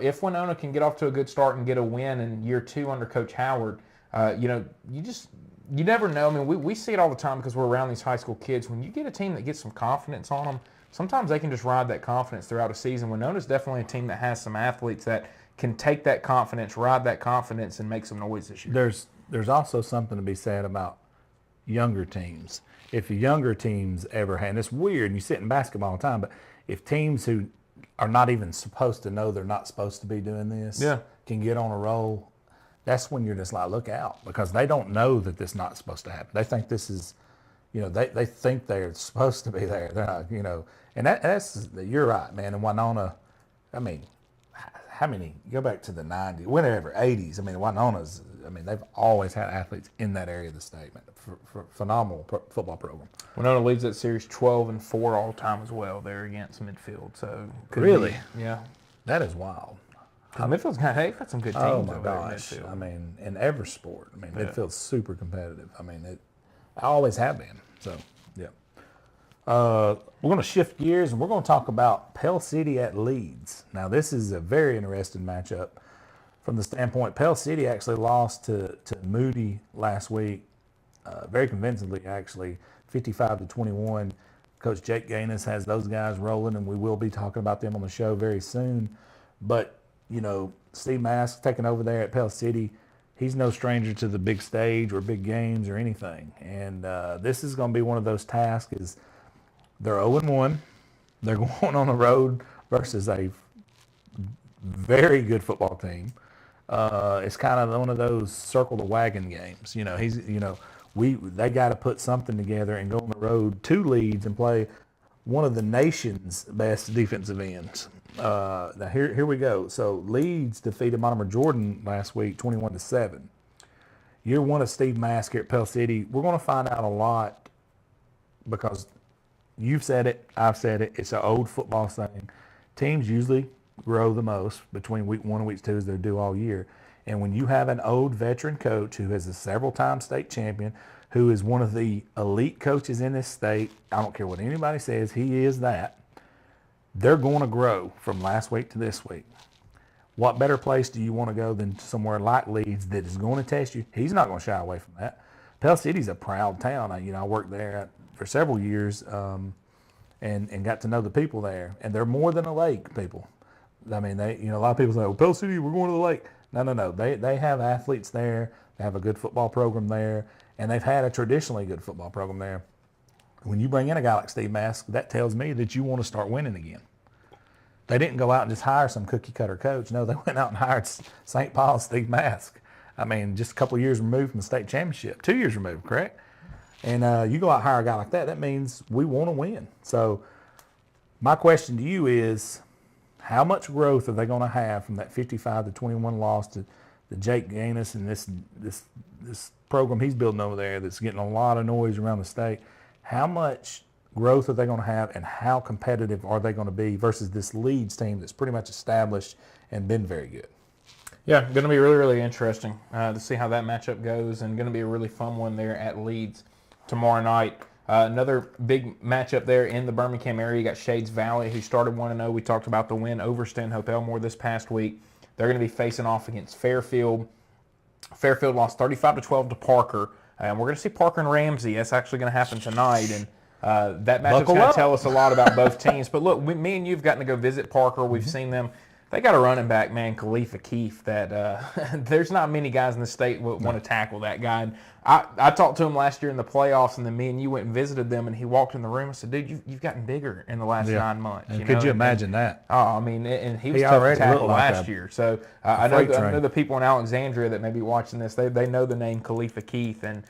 if Winona can get off to a good start and get a win in year two under Coach Howard, you never know. I mean, we see it all the time because we're around these high school kids. When you get a team that gets some confidence on them, sometimes they can just ride that confidence throughout a season. Winona's definitely a team that has some athletes that can take that confidence, ride that confidence, and make some noise this year. There's also something to be said about younger teams. If the younger teams ever had, and it's weird, and you sit in basketball all the time, but if teams who are not even supposed to know they're not supposed to be doing this can get on a roll, that's when you're just like, look out, because they don't know that this is not supposed to happen. They think this is, they think they're supposed to be there. They're not, and that's, you're right, man. And Winona, I mean, how many, go back to the 90s, whenever, 80s, I mean, Winona's, they've always had athletes in that area of the state, man. For phenomenal football program. Winona leads that series 12-4 all time as well. They're against midfield, so really, yeah, that is wild. Midfield's got some good teams. Oh my gosh! In every sport, midfield's super competitive. I always have been. So yeah. We're going to shift gears and we're going to talk about Pell City at Leeds. Now this is a very interesting matchup from the standpoint. Pell City actually lost to Moody last week, very convincingly actually, 55-21. Coach Jake Gaines has those guys rolling, and we will be talking about them on the show very soon. But Steve Mask taking over there at Pell City, he's no stranger to the big stage or big games or anything. And this is going to be one of those tasks. Is they're 0-1. They're going on the road versus a very good football team. It's kind of one of those circle the wagon games. They got to put something together and go on the road to Leeds and play one of the nation's best defensive ends. Now here we go. So Leeds defeated Montgomery Jordan last week, 21-7. Year one of Steve Mask here at Pell City. We're going to find out a lot because you've said it, I've said it. It's an old football saying. Teams usually grow the most between week one and week two as they do all year. And when you have an old veteran coach who is a several-time state champion, who is one of the elite coaches in this state, I don't care what anybody says, he is that. They're going to grow from last week to this week. What better place do you want to go than somewhere like Leeds that is going to test you? He's not going to shy away from that. Pell City's a proud town. I worked there for several years and got to know the people there. And they're more than a lake people. A lot of people say, well, Pell City, we're going to the lake. No. They have athletes there. They have a good football program there. And they've had a traditionally good football program there. When you bring in a guy like Steve Mask, that tells me that you want to start winning again. They didn't go out and just hire some cookie-cutter coach. No, they went out and hired St. Paul's Steve Mask. Just a couple of years removed from the state championship. 2 years removed, correct? And you go out and hire a guy like that, that means we want to win. So my question to you is, how much growth are they going to have from that 55-21 loss to Jake Gaines and this program he's building over there that's getting a lot of noise around the state? How much growth are they going to have, and how competitive are they going to be versus this Leeds team that's pretty much established and been very good? Yeah, going to be really, really interesting to see how that matchup goes, and going to be a really fun one there at Leeds tomorrow night. Another big matchup there in the Birmingham area. You got Shades Valley, who started 1-0. We talked about the win over Stanhope Elmore this past week. They're going to be facing off against Fairfield. Fairfield lost 35-12 to Parker. And we're going to see Parker and Ramsey. That's actually going to happen tonight. And that matchup's going to tell us a lot about both teams. But look, me and you have gotten to go visit Parker. We've seen them They got a running back, man, Khalifa Keith, that there's not many guys in the state would want to tackle that guy. And I talked to him last year in the playoffs, and then me and you went and visited them, and he walked in the room and said, dude, you've gotten bigger in the last 9 months. And could you imagine that? Oh, I mean, and he was tough to tackle last year. So I know the people in Alexandria that may be watching this, they know the name Khalifa Keith. And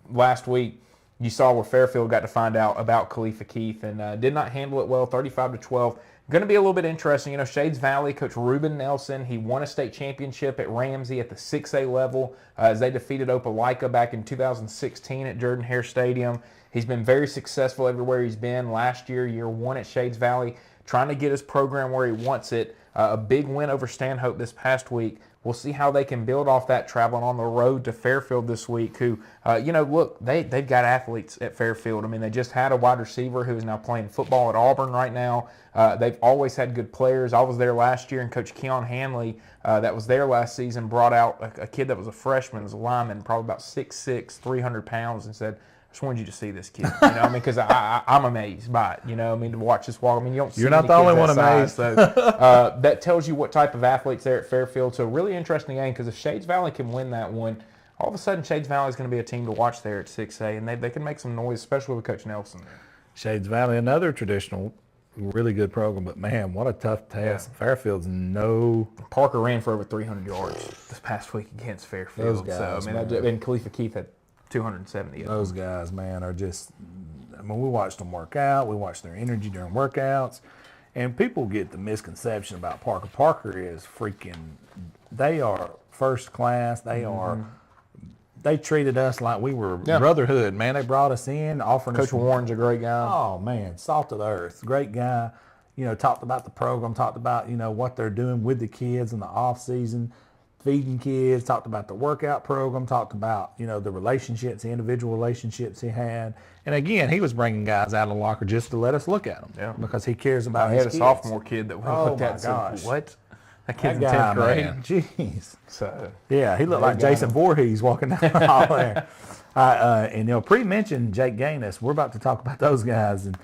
last week, you saw where Fairfield got to find out about Khalifa Keith and did not handle it well, 35-12. Going to be a little bit interesting. You know, Shades Valley, Coach Ruben Nelson, he won a state championship at Ramsey at the 6A level as they defeated Opelika back in 2016 at Jordan-Hare Stadium. He's been very successful everywhere he's been. Last year 1 at Shades Valley, trying to get his program where he wants it. A big win over Stanhope this past week. We'll see how they can build off that traveling on the road to Fairfield this week, who, look, they've got athletes at Fairfield. I mean, they just had a wide receiver who is now playing football at Auburn right now. They've always had good players. I was there last year, and Coach Keon Hanley, that was there last season, brought out a kid that was a freshman, was a lineman, probably about 6'6", 300 pounds, and said, I just wanted you to see this kid, because I'm amazed by it, to watch this walk. I mean, you don't see You're not the only one amazed. So that tells you what type of athletes there at Fairfield. So really interesting game, because if Shades Valley can win that one, all of a sudden Shades Valley is going to be a team to watch there at 6A, and they can make some noise, especially with Coach Nelson there. Shades Valley, another traditional, really good program, but man, what a tough task. Yeah. Fairfield's Parker ran for over 300 yards this past week against Fairfield. Those guys, and Khalifa Keith had 270. Those guys, man, are just, we watched them work out. We watched their energy during workouts. And people get the misconception about Parker. Parker is they are first class. They treated us like we were brotherhood, man. They brought us in, offering Coach Warren's a great guy. Oh, man, salt of the earth. Great guy. Talked about the program, talked about, what they're doing with the kids in the off season. Feeding kids, talked about the workout program, talked about, the relationships, the individual relationships he had. And again, he was bringing guys out of the locker just to let us look at them because he cares about his kids. He had a sophomore kid that we looked at and said, what? That kid's in 10th grade? Man. Jeez. So, yeah, he looked like Jason Voorhees walking down the hall there. And, pre-mentioned Jake Gaines. We're about to talk about those guys. And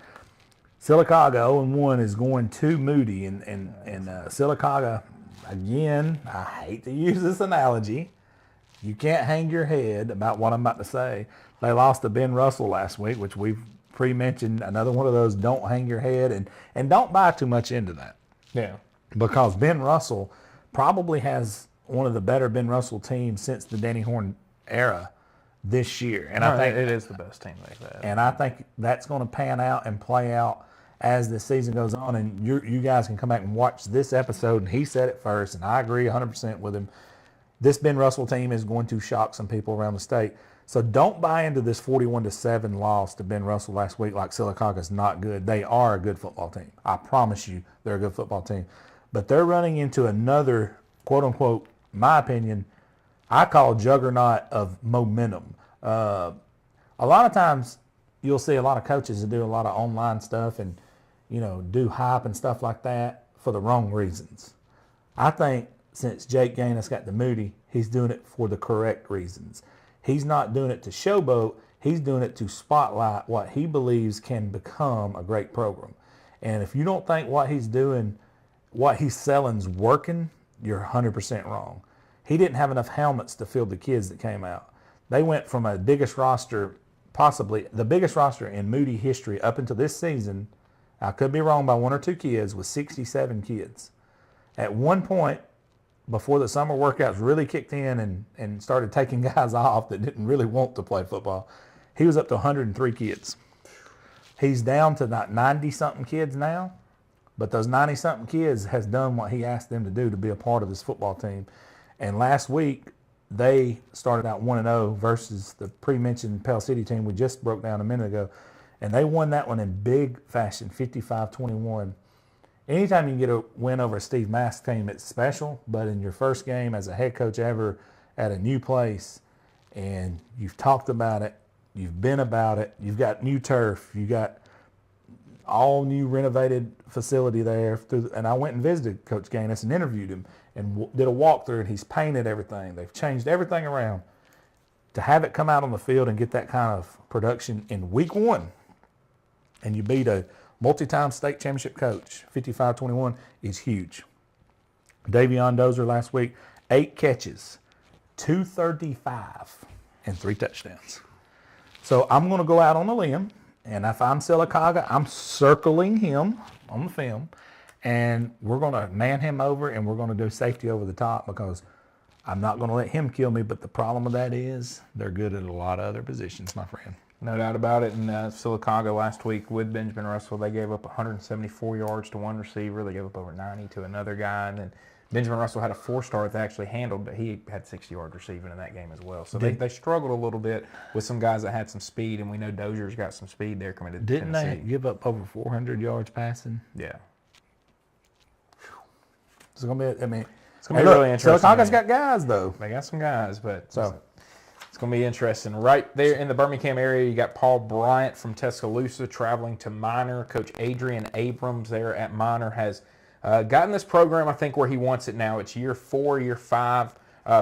Sylacauga 0-1 is going to Moody. And Sylacauga, again, I hate to use this analogy. You can't hang your head about what I'm about to say. They lost to Ben Russell last week, which we've pre-mentioned. Another one of those, don't hang your head and don't buy too much into that. Yeah. Because Ben Russell probably has one of the better Ben Russell teams since the Danny Horn era this year. And I think it is the best team they've had. And I think that's going to pan out and play out as the season goes on, and you guys can come back and watch this episode, and he said it first, and I agree 100% with him. This Ben Russell team is going to shock some people around the state. So don't buy into this 41-7 loss to Ben Russell last week like Sylacauga is not good. They are a good football team. I promise you they're a good football team. But they're running into another, quote-unquote, my opinion, I call juggernaut of momentum. A lot of times you'll see a lot of coaches that do a lot of online stuff and do hype and stuff like that for the wrong reasons. I think since Jake Gaines got to Moody, he's doing it for the correct reasons. He's not doing it to showboat. He's doing it to spotlight what he believes can become a great program. And if you don't think what he's doing, what he's selling's working, you're 100% wrong. He didn't have enough helmets to field the kids that came out. They went from a biggest roster, possibly the biggest roster in Moody history up until this season. I could be wrong by 1 or 2 kids, with 67 kids. At one point, before the summer workouts really kicked in and started taking guys off that didn't really want to play football, he was up to 103 kids. He's down to about 90-something kids now, but those 90-something kids has done what he asked them to do to be a part of this football team. And last week, they started out 1-0 versus the pre-mentioned Pell City team we just broke down a minute ago. And they won that one in big fashion, 55-21. Anytime you can get a win over a Steve Mask team, it's special. But in your first game as a head coach ever at a new place, and you've talked about it, you've been about it, you've got new turf, you got all new renovated facility there. And I went and visited Coach Gaines and interviewed him and did a walkthrough, and he's painted everything. They've changed everything around. To have it come out on the field and get that kind of production in week 1, and you beat a multi-time state championship coach, 55-21, is huge. Davion Dozier last week, 8 catches, 235, and 3 touchdowns. So I'm going to go out on a limb, and if I'm Silicaga, I'm circling him on the film, and we're going to man him over, and we're going to do safety over the top because I'm not going to let him kill me. But the problem with that is they're good at a lot of other positions, my friend. No doubt about it. And Silicaga last week with Benjamin Russell, they gave up 174 yards to one receiver. They gave up over 90 to another guy. And then Benjamin Russell had a 4-star that they actually handled, but he had 60 yards receiving in that game as well. So they struggled a little bit with some guys that had some speed, and we know Dozier's got some speed there coming to Didn't Tennessee. they give up over 400 yards passing? Yeah. It's going to be, It's going to be really interesting. Silicaga's got guys, though. They got some guys, but it's going to be interesting. Right there in the Birmingham area, you got Paul Bryant from Tuscaloosa traveling to Minor. Coach Adrian Abrams there at Minor has gotten this program, I think, where he wants it now. It's year 4, year 5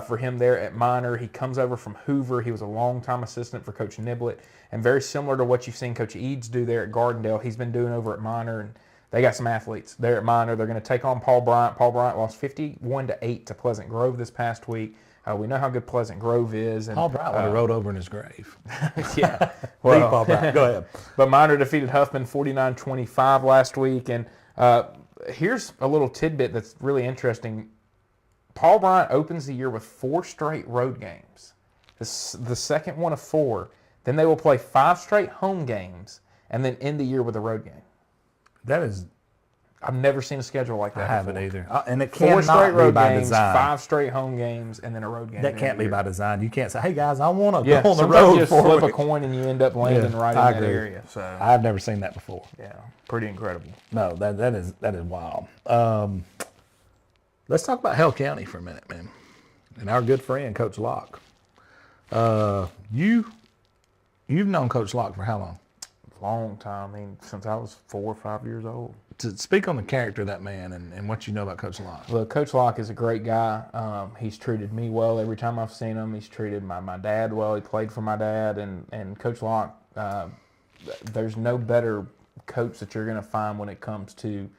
for him there at Minor. He comes over from Hoover. He was a longtime assistant for Coach Niblett, and very similar to what you've seen Coach Eads do there at Gardendale, he's been doing over at Minor. And they got some athletes there at Minor. They're going to take on Paul Bryant. Paul Bryant lost 51-8 to Pleasant Grove this past week. We know how good Pleasant Grove is. And, Paul Bryant would have rode over in his grave. Yeah. Well, Paul Bryant. Go ahead. But Minor defeated Huffman 49-25 last week. And here's a little tidbit that's really interesting. Paul Bryant opens the year with 4 straight road games. The second one of 4. Then they will play 5 straight home games and then end the year with a road game. That is... I've never seen a schedule like that. I haven't either. And it 4 straight cannot be road by games, design. 5 straight home games, and then a road game. That can't be by design. You can't say, hey, guys, I want to Yeah, go on the sometimes road you just for flip a weeks. coin and you end up landing right in I that agree. area. So I've never seen that before. yeah, pretty incredible. No, that is wild. Let's talk about Hell County for a minute, man. And our good friend, Coach Locke. You've known Coach Locke for how long? Long time. I mean, since I was 4 or 5 years old. To speak on the character of that man and what you know about Coach Locke. Well, Coach Locke is a great guy. He's treated me well every time I've seen him. He's treated my dad well. He played for my dad. And Coach Locke, there's no better coach that you're going to find when it comes to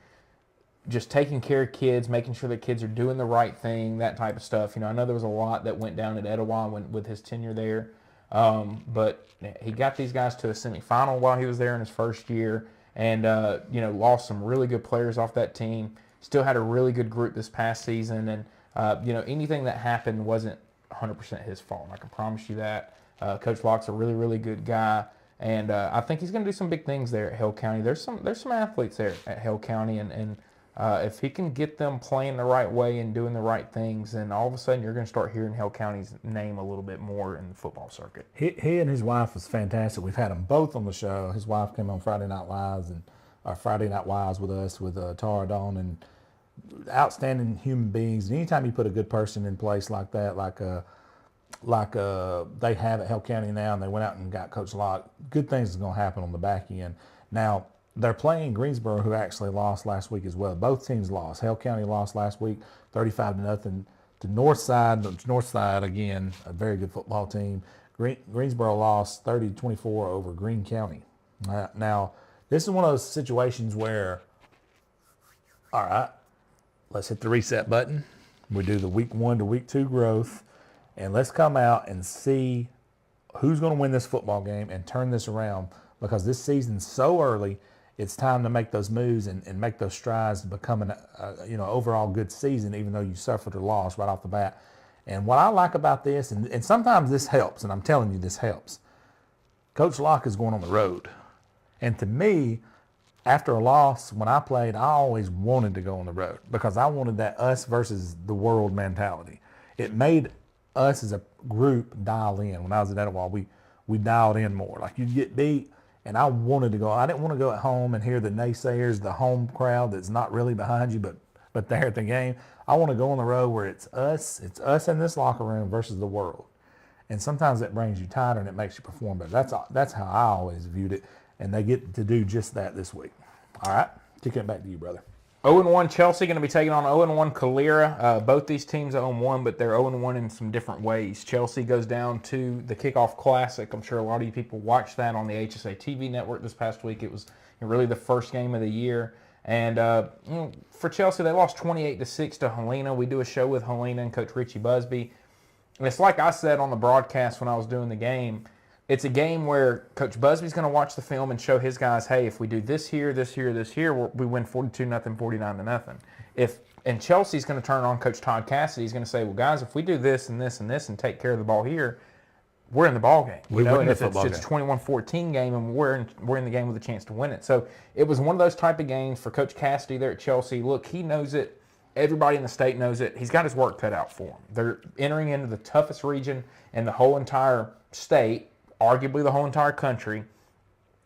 just taking care of kids, making sure that kids are doing the right thing, that type of stuff. You know, I know there was a lot that went down at Etowah with his tenure there. But he got these guys to a semifinal while he was there in his first year. And, lost some really good players off that team. Still had a really good group this past season. And, anything that happened wasn't 100% his fault. I can promise you that. Coach Locke's a really, really good guy. And I think he's going to do some big things there at Hale County. There's some athletes there at Hale County. And if he can get them playing the right way and doing the right things, then all of a sudden you're going to start hearing Hale County's name a little bit more in the football circuit. He and his wife was fantastic. We've had them both on the show. His wife came on Friday Night Lives and Friday Night Wives with us with Tara Dawn, and outstanding human beings. And anytime you put a good person in place like that, like they have at Hale County now, and they went out and got Coach Locke, good things is going to happen on the back end. Now, they're playing Greensboro, who actually lost last week as well. Both teams lost. Hale County lost last week, 35-0 to Northside. Northside, again, a very good football team. Greensboro lost 30-24 over Greene County. Now, this is one of those situations where, all right, let's hit the reset button. We do the week 1 to week 2 growth, and let's come out and see who's going to win this football game and turn this around, because this season's so early. It's time to make those moves and make those strides to become an overall good season, even though you suffered a loss right off the bat. And what I like about this, and sometimes this helps, and I'm telling you this helps, Coach Locke is going on the road. And to me, after a loss, when I played, I always wanted to go on the road because I wanted that us versus the world mentality. It made us as a group dial in. When I was at Etowah, we dialed in more. Like, you'd get beat, and I wanted to go. I didn't want to go at home and hear the naysayers, the home crowd that's not really behind you, but there at the game. I want to go on the road where it's us in this locker room versus the world. And sometimes it brings you tighter and it makes you perform better. That's how I always viewed it, and they get to do just that this week. All right, kicking it back to you, brother. 0-1 Chelsea going to be taking on 0-1 Calera. Both these teams are 0-1, but they're 0-1 in some different ways. Chelsea goes down to the Kickoff Classic. I'm sure a lot of you people watched that on the AHSAA TV network this past week. It was really the first game of the year. And for Chelsea, they lost 28-6 to Helena. We do a show with Helena and Coach Richie Busby. And it's like I said on the broadcast when I was doing the game. It's a game where Coach Busby's going to watch the film and show his guys, hey, if we do this here, we win 42-0, 49-0. And Chelsea's going to turn on Coach Todd Cassidy. He's going to say, well, guys, if we do this and this and this and take care of the ball here, we're in the ball game. And if it's a 21-14 game and we're in the game with a chance to win it. So it was one of those type of games for Coach Cassidy there at Chelsea. Look, he knows it. Everybody in the state knows it. He's got his work cut out for him. They're entering into the toughest region in the whole entire state, arguably the whole entire country.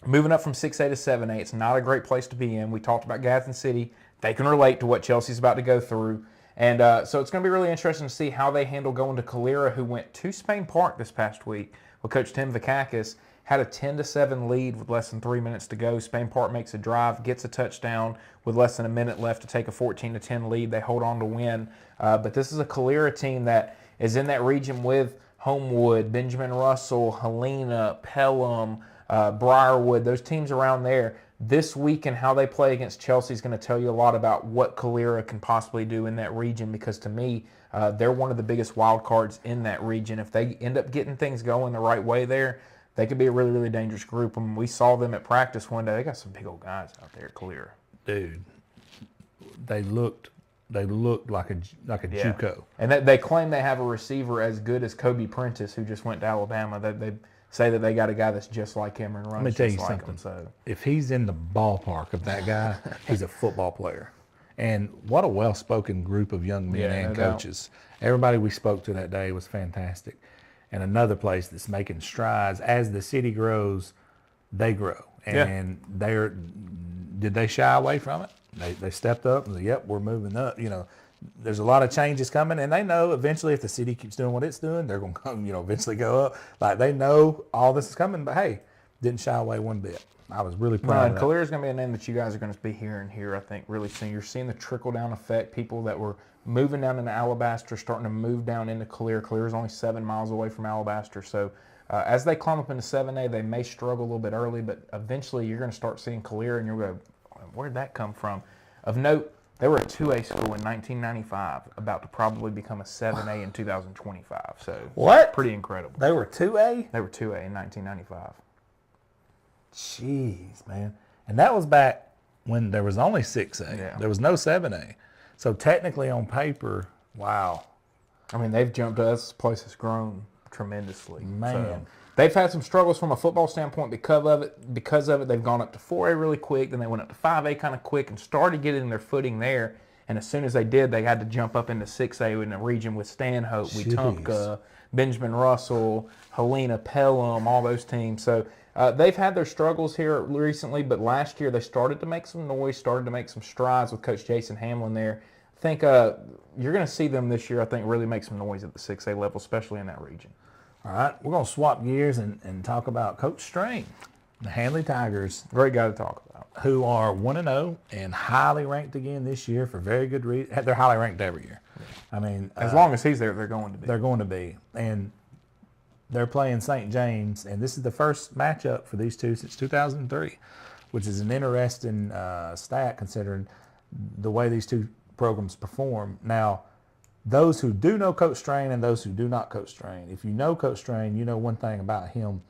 Moving up from 6A to 7A, it's not a great place to be in. We talked about Gadsden City. They can relate to what Chelsea's about to go through. And so it's going to be really interesting to see how they handle going to Calera, who went to Spain Park this past week with Coach Tim Vakakis, had a 10-7 lead with less than 3 minutes to go. Spain Park makes a drive, gets a touchdown with less than a minute left to take a 14-10 lead. They hold on to win. But this is a Calera team that is in that region with Homewood, Benjamin Russell, Helena, Pelham, Briarwood, those teams around there. This week and how they play against Chelsea is going to tell you a lot about what Calera can possibly do in that region, because to me, they're one of the biggest wild cards in that region. If they end up getting things going the right way there, they could be a really, really dangerous group. And we saw them at practice one day. They got some big old guys out there at Calera. Dude, they looked like a JUCO. And they claim they have a receiver as good as Kobe Prentice, who just went to Alabama. They say that they got a guy that's just like him and runs just like him. So if he's in the ballpark of that guy, he's a football player. And what a well-spoken group of young men and coaches. Everybody we spoke to that day was fantastic. And another place that's making strides. As the city grows, they grow. And did they shy away from it? They stepped up and said, yep, we're moving up. You know, there's a lot of changes coming, and they know eventually if the city keeps doing what it's doing, they're going to come, eventually go up. Like, they know all this is coming, but hey, didn't shy away one bit. I was really proud of that. Calera's going to be a name that you guys are going to be hearing here, I think, really soon. You're seeing the trickle-down effect. People that were moving down into Alabaster starting to move down into Calera. Calera's only 7 miles away from Alabaster. So as they climb up into 7A, they may struggle a little bit early, but eventually you're going to start seeing Calera, and you'll go, where'd that come from? Of note, they were a 2A school in 1995, about to probably become a 7A in 2025. So what? Pretty incredible. They were 2A? They were 2A in 1995. Jeez, man. And that was back when there was only 6A. Yeah. There was no 7A. So technically on paper, wow. I mean, they've jumped us. This place has grown tremendously. Man. So they've had some struggles from a football standpoint because of it. They've gone up to 4A really quick, then they went up to 5A kind of quick and started getting their footing there. And as soon as they did, they had to jump up into 6A in the region with Stanhope, Wetumpka, Benjamin Russell, Helena, Pelham, all those teams. So they've had their struggles here recently, but last year they started to make some noise, started to make some strides with Coach Jason Hamlin there. I think you're going to see them this year, I think, really make some noise at the 6A level, especially in that region. All right, we're going to swap gears and talk about Coach Strain, the Handley Tigers. Great guy to talk about. Who are 1-0 and highly ranked again this year for very good reason. They're highly ranked every year. I mean, as long as he's there, they're going to be. They're going to be. And they're playing St. James, and this is the first matchup for these two since 2003, which is an interesting stat considering the way these two programs perform. Now, those who do know Coach Strain and those who do not Coach Strain, if you know Coach Strain, you know one thing about him.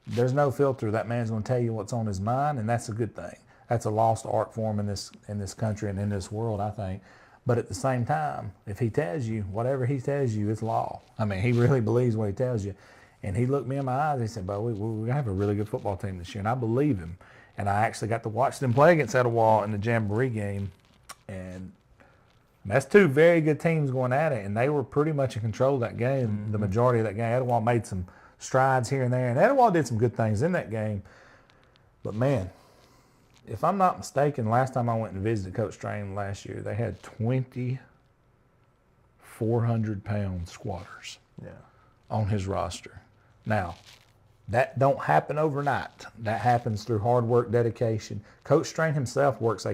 There's no filter. That man's going to tell you what's on his mind, and that's a good thing. That's a lost art form in this country and in this world, I think. But at the same time, if he tells you, whatever he tells you, it's law. I mean, he really believes what he tells you. And he looked me in my eyes and he said, "Bo, we have a really good football team this year." And I believe him. And I actually got to watch them play against Etowah in the Jamboree game. And that's two very good teams going at it. And they were pretty much in control of that game, the majority of that game. Etowah made some strides here and there. And Etowah did some good things in that game. But, man, if I'm not mistaken, last time I went and visited Coach Strain last year, they had 400-pound squatters on his roster. Now, that don't happen overnight. That happens through hard work, dedication. Coach Strain himself works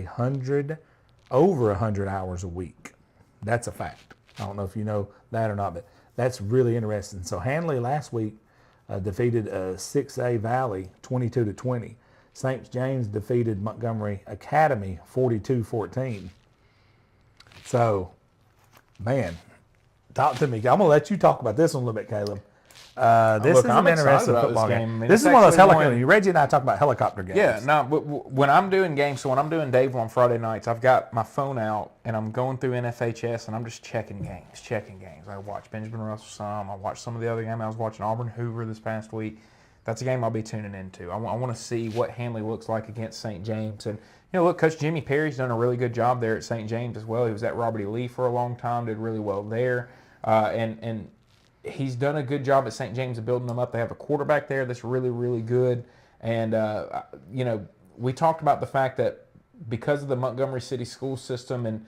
over 100 hours a week. That's a fact. I don't know if you know that or not, but that's really interesting. So Handley last week defeated 6A Valley 22-20. St. James defeated Montgomery Academy 42-14. So, man, talk to me. I'm going to let you talk about this one a little bit, Caleb. This is I'm an excited interesting about football this game. game. I mean, This it's is one of those actually helicopter. Reggie and I talk about helicopter games. Yeah, no, but when I'm doing games, so when I'm doing Dave on Friday nights, I've got my phone out and I'm going through NFHS and I'm just checking games. I watch Benjamin Russell some. I watched some of the other games. I was watching Auburn Hoover this past week. That's a game I'll be tuning into. I want to see what Hanley looks like against St. James. And, look, Coach Jimmy Perry's done a really good job there at St. James as well. He was at Robert E. Lee for a long time, did really well there. And he's done a good job at St. James of building them up. They have a quarterback there that's really, really good. And, we talked about the fact that because of the Montgomery City school system and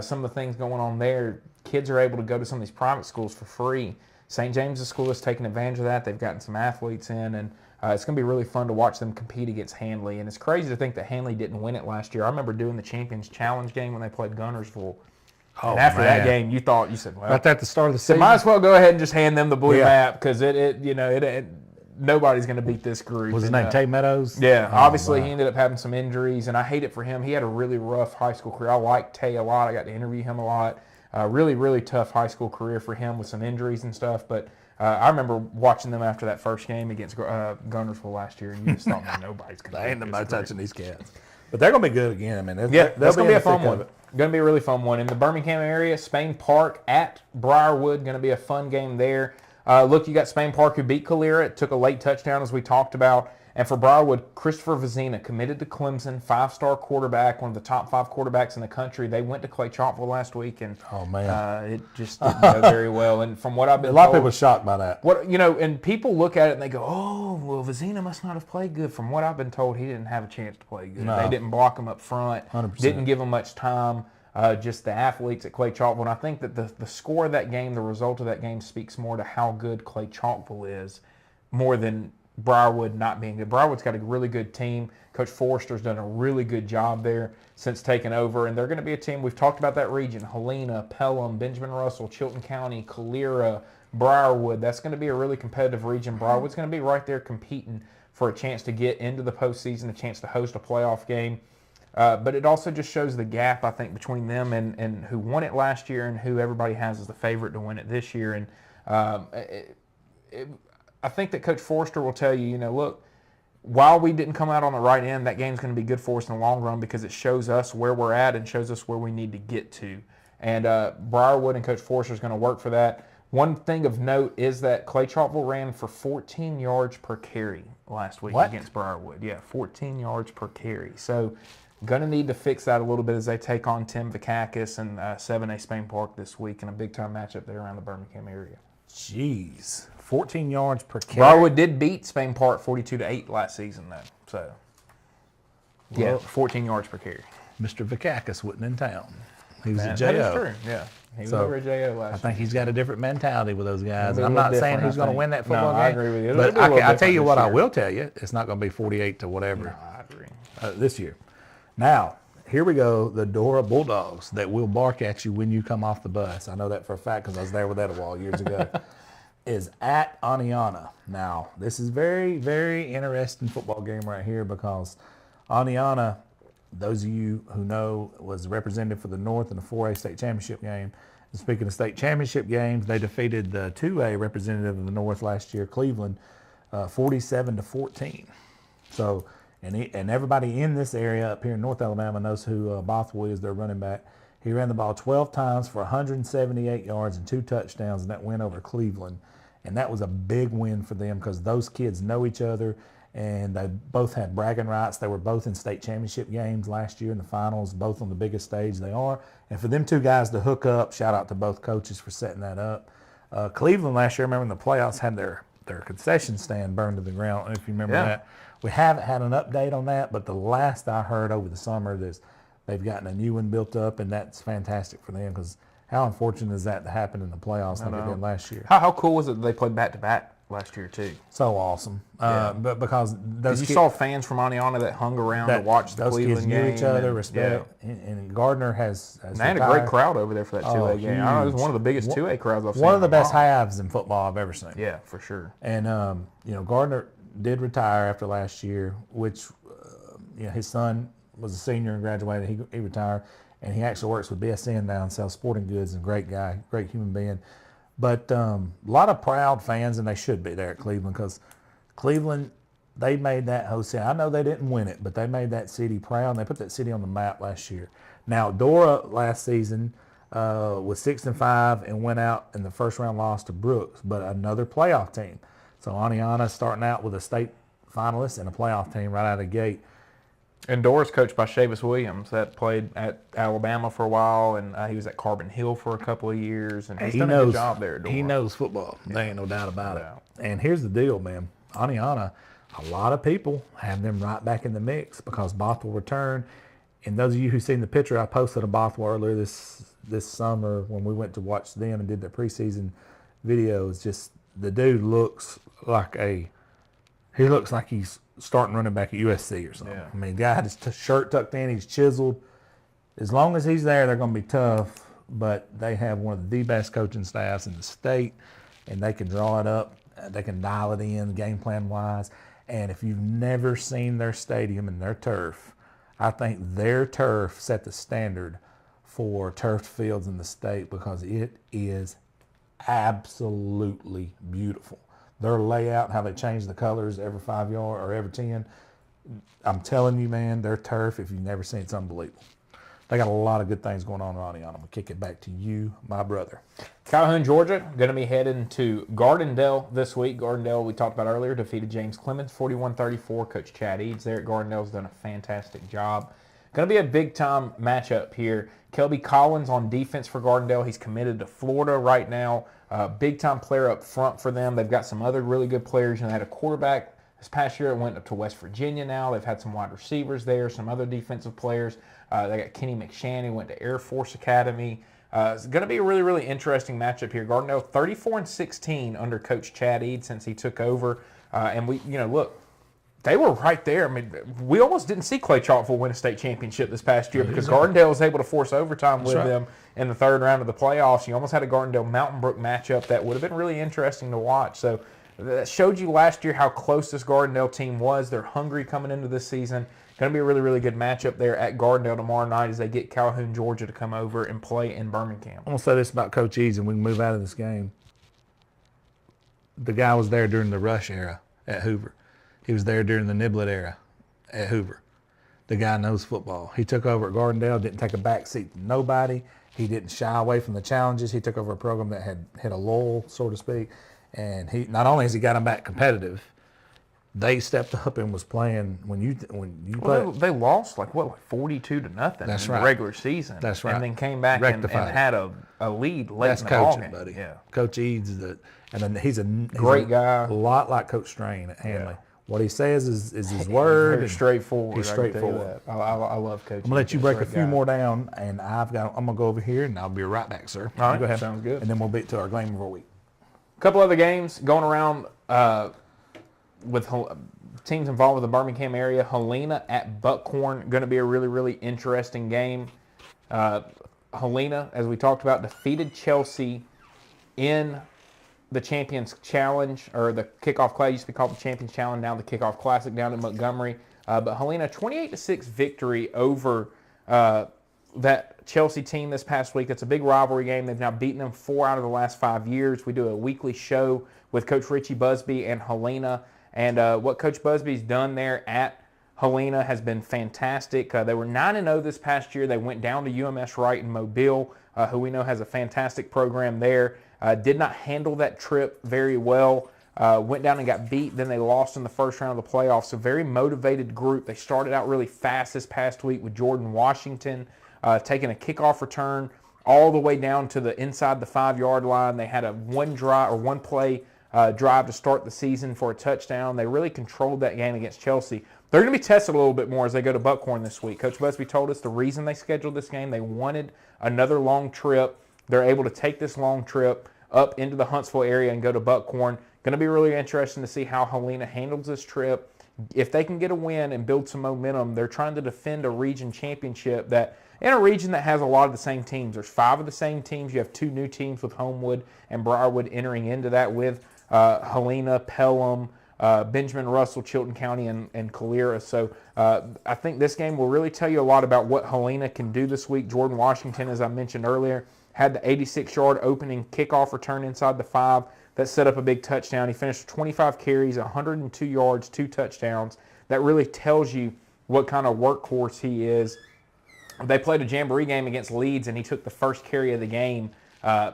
some of the things going on there, kids are able to go to some of these private schools for free. St. James's school is taking advantage of that. They've gotten some athletes in, and it's going to be really fun to watch them compete against Hanley. And it's crazy to think that Hanley didn't win it last year. I remember doing the Champions Challenge game when they played Gunnersville. Oh, and after man. that game, you said, well, Right at the start of the season. might as well go ahead and just hand them the blue map because nobody's going to beat this group. Was his name Tay Meadows? Yeah, Oh, obviously wow. he ended up having some injuries, and I hate it for him. He had a really rough high school career. I like Tay a lot. I got to interview him a lot. Really, really tough high school career for him with some injuries and stuff. But I remember watching them after that first game against Gunnersville last year, and you just thought, man, nobody's going to They ain't nobody touching these cats. But they're going to be good again. I mean, that's going to be a fun one. one. Going to be a really fun one. In the Birmingham area, Spain Park at Briarwood, going to be a fun game there. Look, you got Spain Park who beat Calera. It took a late touchdown, as we talked about. And for Briarwood, Christopher Vizina, committed to Clemson, 5-star quarterback, one of the top 5 quarterbacks in the country. They went to Clay Chalkville last week, and it just didn't go very well. And from what I've been A lot told, of people are shocked by that. and people look at it and they go, oh, well, Vizina must not have played good. From what I've been told, he didn't have a chance to play good. No. They didn't block him up front, 100%. didn't give him much time. Just the athletes at Clay Chalkville. And I think that the score of that game, the result of that game, speaks more to how good Clay Chalkville is, more than Briarwood not being good. Briarwood's got a really good team. Coach Forrester's done a really good job there since taking over, and they're going to be a team. We've talked about that region: Helena, Pelham, Benjamin Russell, Chilton County, Calera, Briarwood. That's going to be a really competitive region. Briarwood's going to be right there competing for a chance to get into the postseason, a chance to host a playoff game. But it also just shows the gap, I think, between them and who won it last year and who everybody has as the favorite to win it this year. And I think that Coach Forrester will tell you, look, while we didn't come out on the right end, that game's going to be good for us in the long run because it shows us where we're at and shows us where we need to get to. And Briarwood and Coach Forrester is going to work for that. One thing of note is that Clay Chalkville ran for 14 yards per carry last week against Briarwood. Yeah, 14 yards per carry. So going to need to fix that a little bit as they take on Tim Vakakis and 7A Spain Park this week in a big-time matchup there around the Birmingham area. Jeez. 14 yards per carry. Briarwood did beat Spain Park 42-8 last season, though. So, yeah, 14 yards per carry. Mr. Vakakis wasn't in town. He was at That JO. is true, yeah. He was over at JO last I think he's got a different mentality with those guys. It'll be I'm a not little saying different, who's going to win that football game. I agree with you. It'll But be a little I tell you different what this I year. will tell you. It's not going to be 48 to whatever No, I agree. this year. Now, here we go. The Dora Bulldogs that will bark at you when you come off the bus. I know that for a fact because I was there with Etowah years ago. Is at Aniana. Now, this is very, very interesting football game right here because Aniana, those of you who know, was representative for the North in the 4A state championship game. And speaking of state championship games, they defeated the 2A representative of the North last year, Cleveland, 47-14. So, and everybody in this area up here in North Alabama knows who Bothwell is, their running back. He ran the ball 12 times for 178 yards and 2 touchdowns in that win over Cleveland. And that was a big win for them because those kids know each other and they both had bragging rights. They were both in state championship games last year in the finals, both on the biggest stage they are. And for them two guys to hook up, shout out to both coaches for setting that up. Cleveland last year, remember in the playoffs, had their concession stand burned to the ground. I don't know if you remember that. We haven't had an update on that, but the last I heard over the summer is they've gotten a new one built up, and that's fantastic for them because how unfortunate is that to happen in the playoffs like it did last year? How cool was it that they played back-to-back last year, too? So awesome. But because those you saw fans from Aniana that hung around to watch the those Cleveland kids knew game. each other, respect. And Gardner has They had a great crowd over there for that 2A game. I don't know, it was one of the biggest 2A crowds I've seen. One of the in a best while. halves in football I've ever seen. Yeah, for sure. And, Gardner did retire after last year, which his son was a senior and graduated. He retired, and he actually works with BSN now and sells sporting goods. And great guy, great human being. But a lot of proud fans, and they should be there at Cleveland, because Cleveland, they made that host city. I know they didn't win it, but they made that city proud, and they put that city on the map last year. Now, Dora last season was 6-5 and went out in the first round, lost to Brooks, but another playoff team. So Aniana starting out with a state finalist and a playoff team right out of the gate. And Dora's coached by Chavis Williams, that played at Alabama for a while, and he was at Carbon Hill for a couple of years, and he's done a good job there at Dora. He knows football. There ain't no doubt about it. And here's the deal, man. Aniana, a lot of people have them right back in the mix because Bothwell returned. And those of you who've seen the picture, I posted a Bothwell earlier this summer when we went to watch them and did the preseason videos. Just the dude looks like he's starting running back at USC or something. Yeah. I mean, guy had his shirt tucked in, he's chiseled. As long as he's there, they're going to be tough. But they have one of the best coaching staffs in the state, and they can draw it up. They can dial it in game plan wise. And if you've never seen their stadium and their turf, I think their turf set the standard for turf fields in the state because it is absolutely beautiful. Their layout, how they change the colors every 5 yard or every 10. I'm telling you, man, their turf, if you've never seen it, it's unbelievable. They got a lot of good things going on, Ronnie. I'm going to kick it back to you, my brother. Calhoun, Georgia, going to be heading to Gardendale this week. Gardendale, we talked about earlier, defeated James Clemens 41-34. Coach Chad Eads there at Gardendale's done a fantastic job. Going to be a big-time matchup here. Kelby Collins on defense for Gardendale. He's committed to Florida right now. Big-time player up front for them. They've got some other really good players. They had a quarterback this past year. It went up to West Virginia now. They've had some wide receivers there, some other defensive players. They got Kenny McShanny, went to Air Force Academy. It's going to be a really, really interesting matchup here. Gardendale 34-16 under Coach Chad Eads since he took over. And we, look, they were right there. I mean, we almost didn't see Clay Chalkville win a state championship this past year because Gardendale was able to force overtime with them in the third round of the playoffs. You almost had a Gardendale Mountain Brook matchup that would have been really interesting to watch. So that showed you last year how close this Gardendale team was. They're hungry coming into this season. Going to be a really, really good matchup there at Gardendale tomorrow night as they get Calhoun, Georgia to come over and play in Birmingham. I'm going to say this about Coach Eads, and we can move out of this game. The guy was there during the Rush era at Hoover. He was there during the Niblett era at Hoover. The guy knows football. He took over at Gardendale, didn't take a back seat to nobody. He didn't shy away from the challenges. He took over a program that had hit a lull, so to speak. And he not only has he got them back competitive, they stepped up and was playing when you play. They lost like 42-0 in the regular season. That's right. And then came back and had a lead late That's in the coaching, ball game. buddy. Yeah. Coach Eads and then he's a great guy. A lot like Coach Strain at Hanley. Yeah. What he says is his word. Very straightforward. He's straightforward. I love Coach. I'm gonna let you break a few more down, and I'm gonna go over here, and I'll be right back, sir. All right, go ahead. Sounds good. And then we'll beat to our game of our week. A couple other games going around with teams involved with the Birmingham area. Helena at Buckhorn, going to be a really, really interesting game. Helena, as we talked about, defeated Chelsea in the Champions Challenge, or the Kickoff Classic. Used to be called the Champions Challenge, now the Kickoff Classic down in Montgomery. But Helena, 28-6 victory over that Chelsea team this past week. That's a big rivalry game. They've now beaten them 4 out of the last 5 years. We do a weekly show with Coach Richie Busby and Helena. And what Coach Busby's done there at Helena has been fantastic. They were 9-0 this past year. They went down to UMS Wright in Mobile, who we know has a fantastic program there. Did not handle that trip very well. Went down and got beat. Then they lost in the first round of the playoffs. A very motivated group. They started out really fast this past week with Jordan Washington taking a kickoff return all the way down to the inside the 5-yard line. They had a one play drive to start the season for a touchdown. They really controlled that game against Chelsea. They're going to be tested a little bit more as they go to Buckhorn this week. Coach Busby told us the reason they scheduled this game, they wanted another long trip. They're able to take this long trip up into the Huntsville area and go to Buckhorn. Going to be really interesting to see how Helena handles this trip. If they can get a win and build some momentum, they're trying to defend a region championship that in a region that has a lot of the same teams. There's 5 of the same teams. You have 2 new teams with Homewood and Briarwood entering into that with Helena, Pelham, Benjamin Russell, Chilton County, and Calera. So I think this game will really tell you a lot about what Helena can do this week. Jordan Washington, as I mentioned earlier, had the 86-yard opening kickoff return inside the 5 that set up a big touchdown. He finished with 25 carries, 102 yards, 2 touchdowns. That really tells you what kind of workhorse he is. They played a jamboree game against Leeds, and he took the first carry of the game,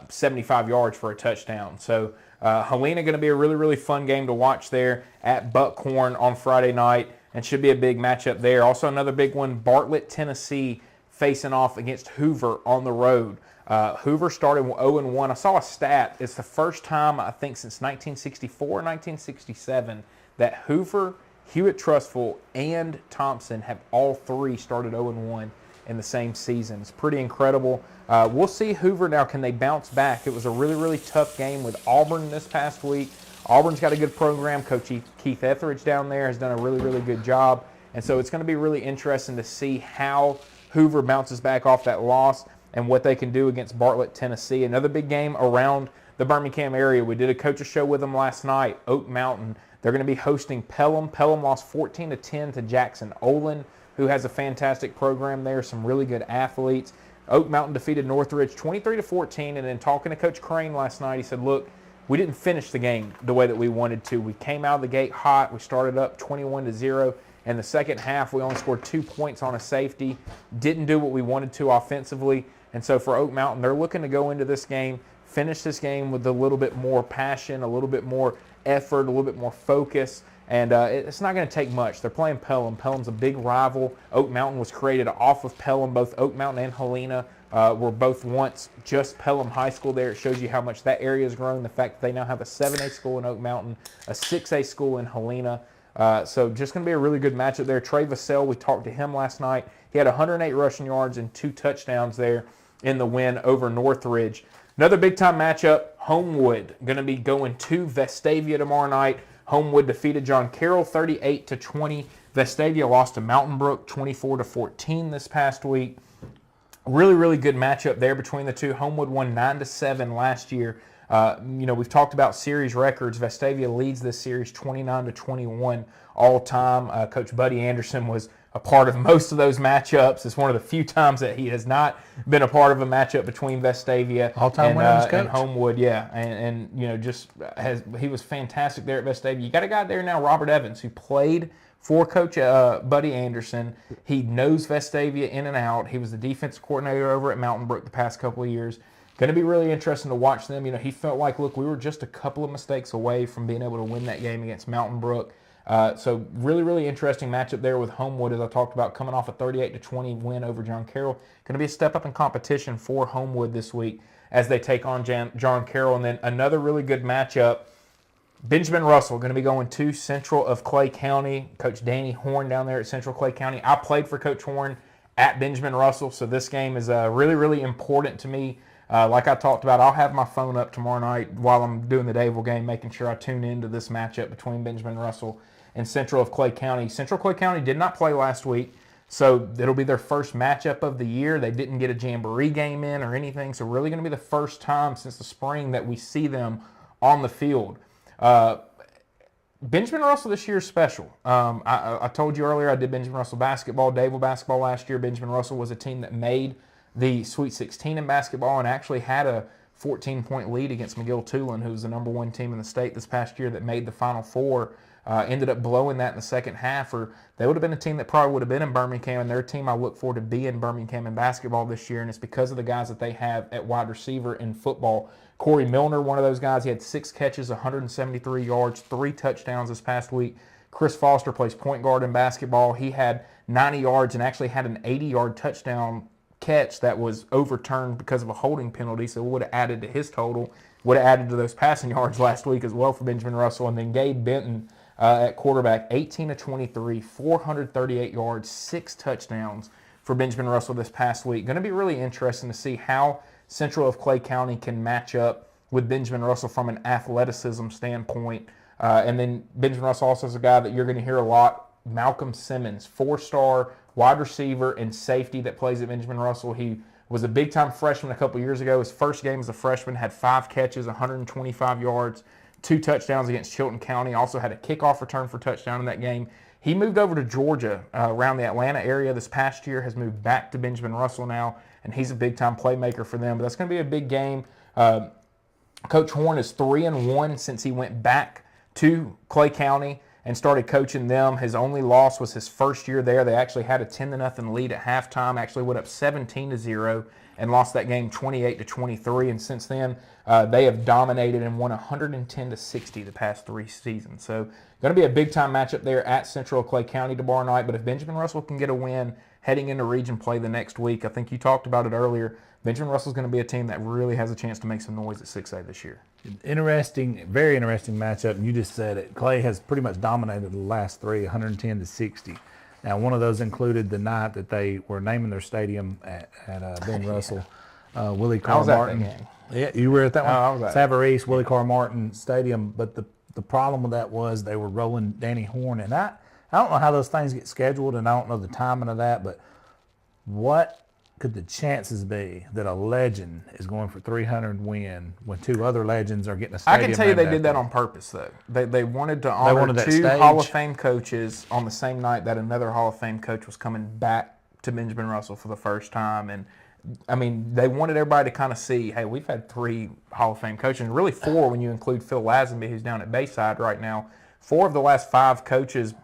75 yards for a touchdown. So Helena going to be a really, really fun game to watch there at Buckhorn on Friday night, and should be a big matchup there. Also another big one, Bartlett, Tennessee, facing off against Hoover on the road. Hoover started 0-1. I saw a stat. It's the first time, I think, since 1964 or 1967 that Hoover, Hewitt-Trussville, and Thompson have all 3 started 0-1 in the same season. It's pretty incredible. We'll see Hoover now. Can they bounce back? It was a really, really tough game with Auburn this past week. Auburn's got a good program. Coach Keith Etheridge down there has done a really, really good job. And so it's going to be really interesting to see how Hoover bounces back off that loss and what they can do against Bartlett, Tennessee. Another big game around the Birmingham area. We did a coaches show with them last night, Oak Mountain. They're going to be hosting Pelham. Pelham lost 14-10 to Jackson Olin, who has a fantastic program there, some really good athletes. Oak Mountain defeated Northridge 23-14, and then talking to Coach Crane last night, he said, look, we didn't finish the game the way that we wanted to. We came out of the gate hot. We started up 21-0. In the second half, we only scored 2 points on a safety. Didn't do what we wanted to offensively. And so for Oak Mountain, they're looking to go into this game, finish this game with a little bit more passion, a little bit more effort, a little bit more focus. And it's not going to take much. They're playing Pelham. Pelham's a big rival. Oak Mountain was created off of Pelham. Both Oak Mountain and Helena were both once just Pelham High School there. It shows you how much that area has grown. The fact that they now have a 7A school in Oak Mountain, a 6A school in Helena. So just going to be a really good matchup there. Trey Vassell, we talked to him last night. He had 108 rushing yards and 2 touchdowns there in the win over Northridge. Another big-time matchup, Homewood, going to be going to Vestavia tomorrow night. Homewood defeated John Carroll 38-20. Vestavia lost to Mountain Brook 24-14 this past week. Really, really good matchup there between the two. Homewood won 9-7 last year. We've talked about series records. Vestavia leads this series 29-21 all time. Coach Buddy Anderson was a part of most of those matchups. It's one of the few times that he has not been a part of a matchup between Vestavia and Homewood. Yeah, and he was fantastic there at Vestavia. You got a guy there now, Robert Evans, who played for Coach Buddy Anderson. He knows Vestavia in and out. He was the defensive coordinator over at Mountain Brook the past couple of years. Going to be really interesting to watch them. He felt like, look, we were just a couple of mistakes away from being able to win that game against Mountain Brook. So really, really interesting matchup there with Homewood, as I talked about, coming off a 38-20 win over John Carroll. Going to be a step up in competition for Homewood this week as they take on John Carroll. And then another really good matchup, Benjamin Russell going to be going to Central of Clay County. Coach Danny Horn down there at Central Clay County. I played for Coach Horn at Benjamin Russell, so this game is really, really important to me. Like I talked about, I'll have my phone up tomorrow night while I'm doing the Dayville game, making sure I tune into this matchup between Benjamin Russell and Central of Clay County. Central Clay County did not play last week, so it'll be their first matchup of the year. They didn't get a jamboree game in or anything, so really going to be the first time since the spring that we see them on the field. Benjamin Russell this year is special. I told you earlier I did Benjamin Russell basketball, Dayville basketball last year. Benjamin Russell was a team that made the Sweet 16 in basketball and actually had a 14-point lead against McGill-Tulane, who was the number 1 team in the state this past year that made the Final Four. Ended up blowing that in the second half, or they would have been a team that probably would have been in Birmingham, and they're a team I look forward to be in Birmingham in basketball this year, and it's because of the guys that they have at wide receiver in football. Corey Milner, one of those guys, he had 6 catches, 173 yards, 3 touchdowns this past week. Chris Foster plays point guard in basketball. He had 90 yards and actually had an 80-yard touchdown catch that was overturned because of a holding penalty, so it would have added to his total, would have added to those passing yards last week as well for Benjamin Russell. And then Gabe Benton at quarterback, 18-23, 438 yards, 6 touchdowns for Benjamin Russell this past week. Going to be really interesting to see how Central of Clay County can match up with Benjamin Russell from an athleticism standpoint. And then Benjamin Russell also is a guy that you're going to hear a lot, Malcolm Simmons, 4-star wide receiver and safety that plays at Benjamin Russell. He was a big-time freshman a couple years ago. His first game as a freshman, had 5 catches, 125 yards, 2 touchdowns against Chilton County. Also had a kickoff return for touchdown in that game. He moved over to Georgia around the Atlanta area this past year, has moved back to Benjamin Russell now, and he's a big-time playmaker for them. But that's going to be a big game. Coach Horn is 3-1 since he went back to Clay County and started coaching them. His only loss was his first year there. They actually had a 10-0 lead at halftime, actually went up 17-0 and lost that game 28-23. And since then, they have dominated and won 110-60 the past 3 seasons. So going to be a big-time matchup there at Central Clay County tomorrow night. But if Benjamin Russell can get a win heading into region play the next week, I think you talked about it earlier, Benjamin Russell's going to be a team that really has a chance to make some noise at 6A this year. Interesting, very interesting matchup. And you just said it. Clay has pretty much dominated the last 3, 110-60. Now, one of those included the night that they were naming their stadium at Ben Russell, Willie Carr Martin. That game? Yeah, you were at that one? I was at Savarese, Willie Carr Martin Stadium. But the problem with that was they were rolling Danny Horn. And I don't know how those things get scheduled, and I don't know the timing of that, but what could the chances be that a legend is going for 300 win when 2 other legends are getting a stadium? I can tell you they named did that after on purpose, though. They wanted to honor 2 stage. Hall of Fame coaches on the same night that another Hall of Fame coach was coming back to Benjamin Russell for the first time. And, I mean, they wanted everybody to kind of see, hey, we've had 3 Hall of Fame coaches, and really 4 when you include Phil Lazenby, who's down at Bayside right now. 4 of the last 5 coaches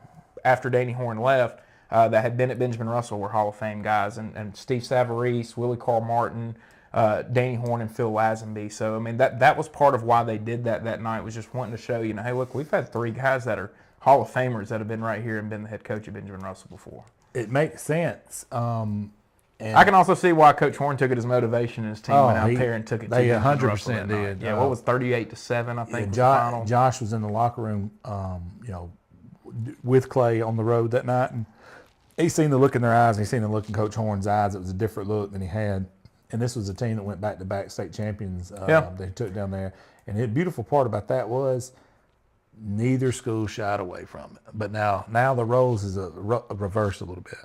after Danny Horn left that had been at Benjamin Russell were Hall of Fame guys, and Steve Savarese, Willie Carr Martin, Danny Horn, and Phil Lazenby. So, I mean, that was part of why they did that night, was just wanting to show, hey, look, we've had 3 guys that are Hall of Famers that have been right here and been the head coach of Benjamin Russell before. It makes sense. And I can also see why Coach Horn took it as motivation, and his team went out there and took it. They 100% did. Yeah, what was 38-7? I think was the Josh, final. Josh was in the locker room, with Clay on the road that night, and he seen the look in their eyes, and he seen the look in Coach Horn's eyes. It was a different look than he had. And this was a team that went back-to-back state champions. They took down there. And the beautiful part about that was neither school shied away from it. But now the roles is a reverse a little bit.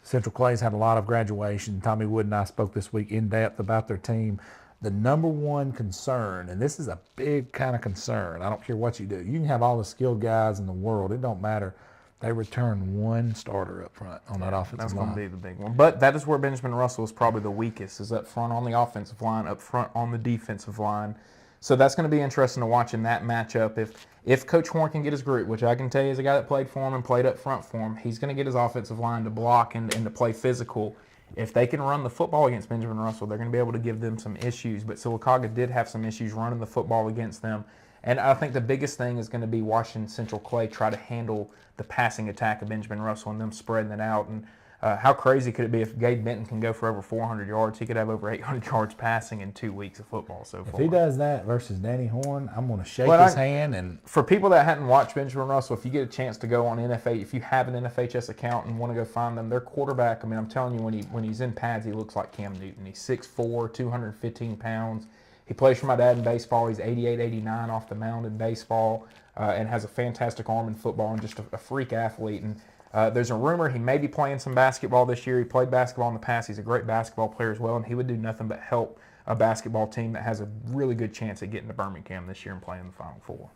Central Clay's had a lot of graduation. Tommy Wood and I spoke this week in depth about their team. The number one concern, and this is a big kind of concern, I don't care what you do. You can have all the skilled guys in the world. It don't matter. They return 1 starter up front on that offensive line. That's going to be the big one. But that is where Benjamin Russell is probably the weakest, is up front on the offensive line, up front on the defensive line. So that's going to be interesting to watch in that matchup. If Coach Horn can get his group, which I can tell you is a guy that played for him and played up front for him, he's going to get his offensive line to block and to play physical. If they can run the football against Benjamin Russell, they're going to be able to give them some issues. But Sylacauga did have some issues running the football against them. And I think the biggest thing is going to be watching Central Clay try to handle the passing attack of Benjamin Russell and them spreading it out. And how crazy could it be if Gabe Benton can go for over 400 yards? He could have over 800 yards passing in 2 weeks of football so far. If he does that versus Danny Horn, I'm going to shake his hand. And for people that hadn't watched Benjamin Russell, if you get a chance to go on NFH, if you have an NFHS account and want to go find them, their quarterback, I mean, I'm telling you, when he's in pads, he looks like Cam Newton. He's 6'4", 215 pounds. He plays for my dad in baseball. He's 88, 89 off the mound in baseball, and has a fantastic arm in football and just a freak athlete. And there's a rumor he may be playing some basketball this year. He played basketball in the past. He's a great basketball player as well, and he would do nothing but help a basketball team that has a really good chance at getting to Birmingham this year and playing in the Final Four.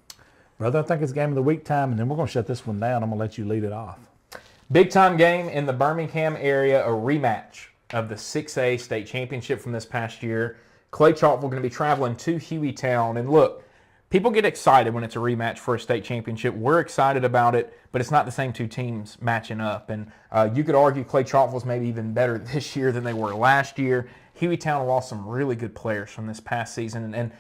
Brother, I think it's game of the week time, and then we're going to shut this one down. I'm going to let you lead it off. Big time game in the Birmingham area, a rematch of the 6A state championship from this past year. Clay Chalkville going to be traveling to Hueytown. And look, people get excited when it's a rematch for a state championship. We're excited about it, but it's not the same 2 teams matching up. And you could argue Clay Chalkville's maybe even better this year than they were last year. Hueytown lost some really good players from this past season. And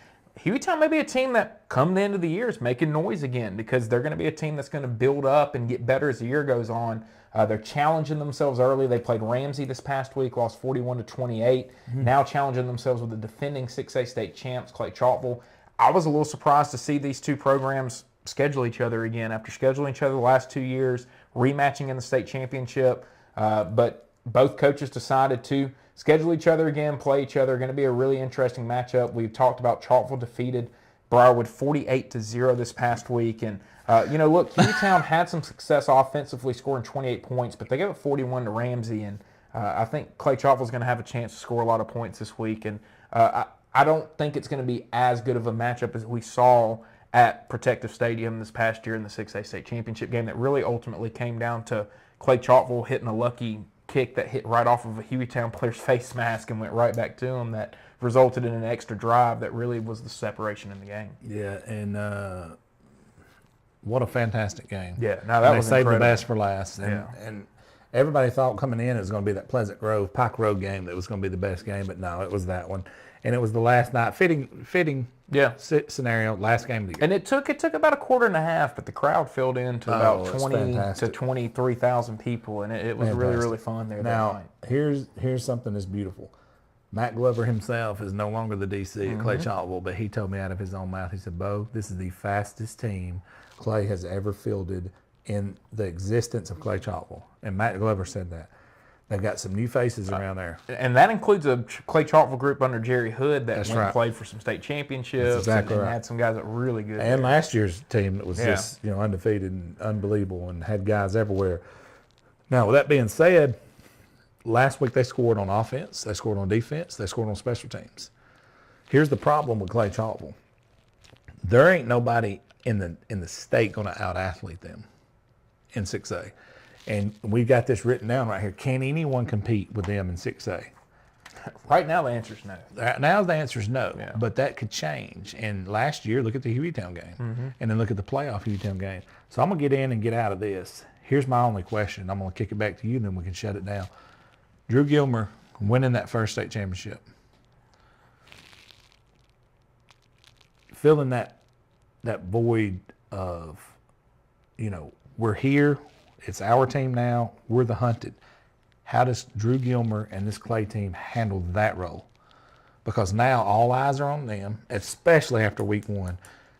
Hueytown may be a team that, come the end of the year, is making noise again, because they're going to be a team that's going to build up and get better as the year goes on. They're challenging themselves early. They played Ramsey this past week, lost 41-28. Mm-hmm. Now challenging themselves with the defending 6A state champs, Clay Chalkville. I was a little surprised to see these 2 programs schedule each other again after scheduling each other the last 2 years, rematching in the state championship. But both coaches decided to schedule each other again, play each other. Going to be a really interesting matchup. We've talked about Chalkville defeated Briarwood 48-0 this past week. And, look, Hueytown had some success offensively, scoring 28 points, but they gave up 41 to Ramsey. And I think Clay Chalkville's going to have a chance to score a lot of points this week. And I don't think it's going to be as good of a matchup as we saw at Protective Stadium this past year in the 6A state championship game that really ultimately came down to Clay Chalkville hitting a lucky kick that hit right off of a Hueytown player's face mask and went right back to him that resulted in an extra drive that really was the separation in the game. Yeah, and what a fantastic game. Yeah, no, that was saved incredible. the best for last. And everybody thought coming in it was going to be that Pleasant Grove, Pike Road game that was going to be the best game, but no, it was that one. And it was the last night, fitting scenario, last game of the year. And it took about a quarter and a half, but the crowd filled in to about 20 fantastic. to 23,000 people, and it was Fantastic. really, really fun there Now, that night. here's something that's beautiful. Matt Glover himself is no longer the DC at Clay Chalkville, but he told me out of his own mouth, he said, Bo, this is the fastest team Clay has ever fielded in the existence of Clay Chalkville. And Matt Glover said that. They've got some new faces around there. And that includes a Clay Chalkville group under Jerry Hood that went and played for some state championships. That's exactly and right. had some guys that were really good. And last year's team that was just undefeated and unbelievable and had guys everywhere. Now, with that being said, last week they scored on offense, they scored on defense, they scored on special teams. Here's the problem with Clay Chalkville. There ain't nobody in the state going to out-athlete them in 6A. And we got this written down right here. Can anyone compete with them in 6A? Right now, the answer is no. Now the answer is no, Yeah. but that could change. And last year, look at the Hueytown game, and then look at the playoff Hueytown game. So I'm going to get in and get out of this. Here's my only question. I'm going to kick it back to you, and then we can shut it down. Drew Gilmer winning that first state championship, filling that void of, we're here, it's our team now, we're the hunted. How does Drew Gilmer and this Clay team handle that role? Because now all eyes are on them, especially after week one.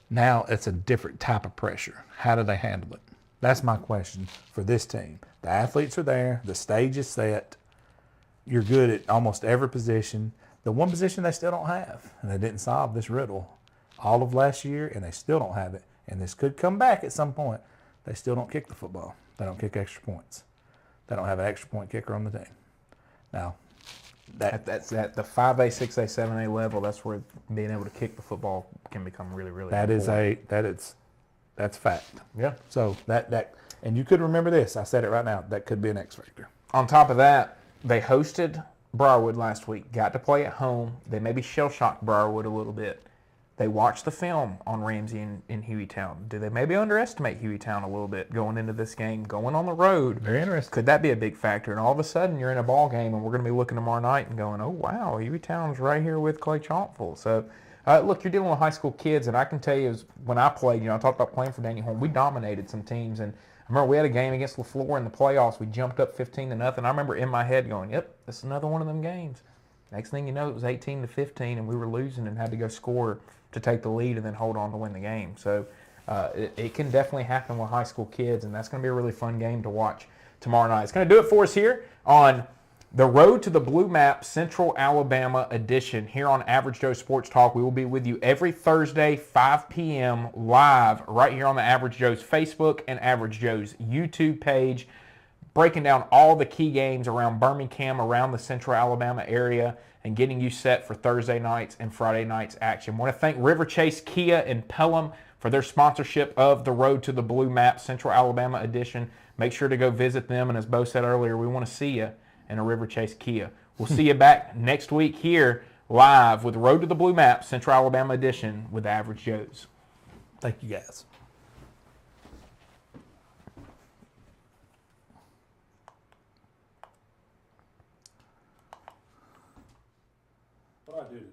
Now it's a different type of pressure. How do they handle it? That's my question for this team. The athletes are there, the stage is set, you're good at almost every position. The one position they still don't have, and they didn't solve this riddle all of last year, and they still don't have it. And this could come back at some point. They still don't kick the football. They don't kick extra points. They don't have an extra point kicker on the team. Now, That's at the 5A, 6A, 7A level. That's where being able to kick the football can become really, really important. That's fact. Yeah. So that and you could remember this. I said it right now. That could be an X factor. On top of that, they hosted Briarwood last week. Got to play at home. They maybe shell-shocked Briarwood a little bit. They watched the film on Ramsey in Hueytown. Do they maybe underestimate Hueytown a little bit going into this game, going on the road? Very interesting. Could that be a big factor? And all of a sudden, you're in a ball game, and we're going to be looking tomorrow night and going, oh, wow, Hueytown's right here with Clay Chalkville. So, look, you're dealing with high school kids, and I can tell you, when I played, I talked about playing for Danny Horn, we dominated some teams. And I remember we had a game against LaFleur in the playoffs. We jumped up 15-0. I remember in my head going, yep, this is another one of them games. Next thing you know, it was 18-15, and we were losing and had to go score to take the lead and then hold on to win the game. So it can definitely happen with high school kids, and that's going to be a really fun game to watch tomorrow night. It's going to do it for us here on the Road to the Blue Map Central Alabama edition here on Average Joe Sports Talk. We will be with you every Thursday, 5 p.m. live right here on the Average Joe's Facebook and Average Joe's YouTube page, breaking down all the key games around Birmingham, around the Central Alabama area, and getting you set for Thursday nights and Friday nights action. I want to thank Riverchase Kia in Pelham for their sponsorship of the Road to the Blue Map Central Alabama edition. Make sure to go visit them, and as Bo said earlier, we want to see you in a Riverchase Kia. We'll see you back next week here live with Road to the Blue Map Central Alabama edition with Average Joe's. Thank you, guys. What do I do?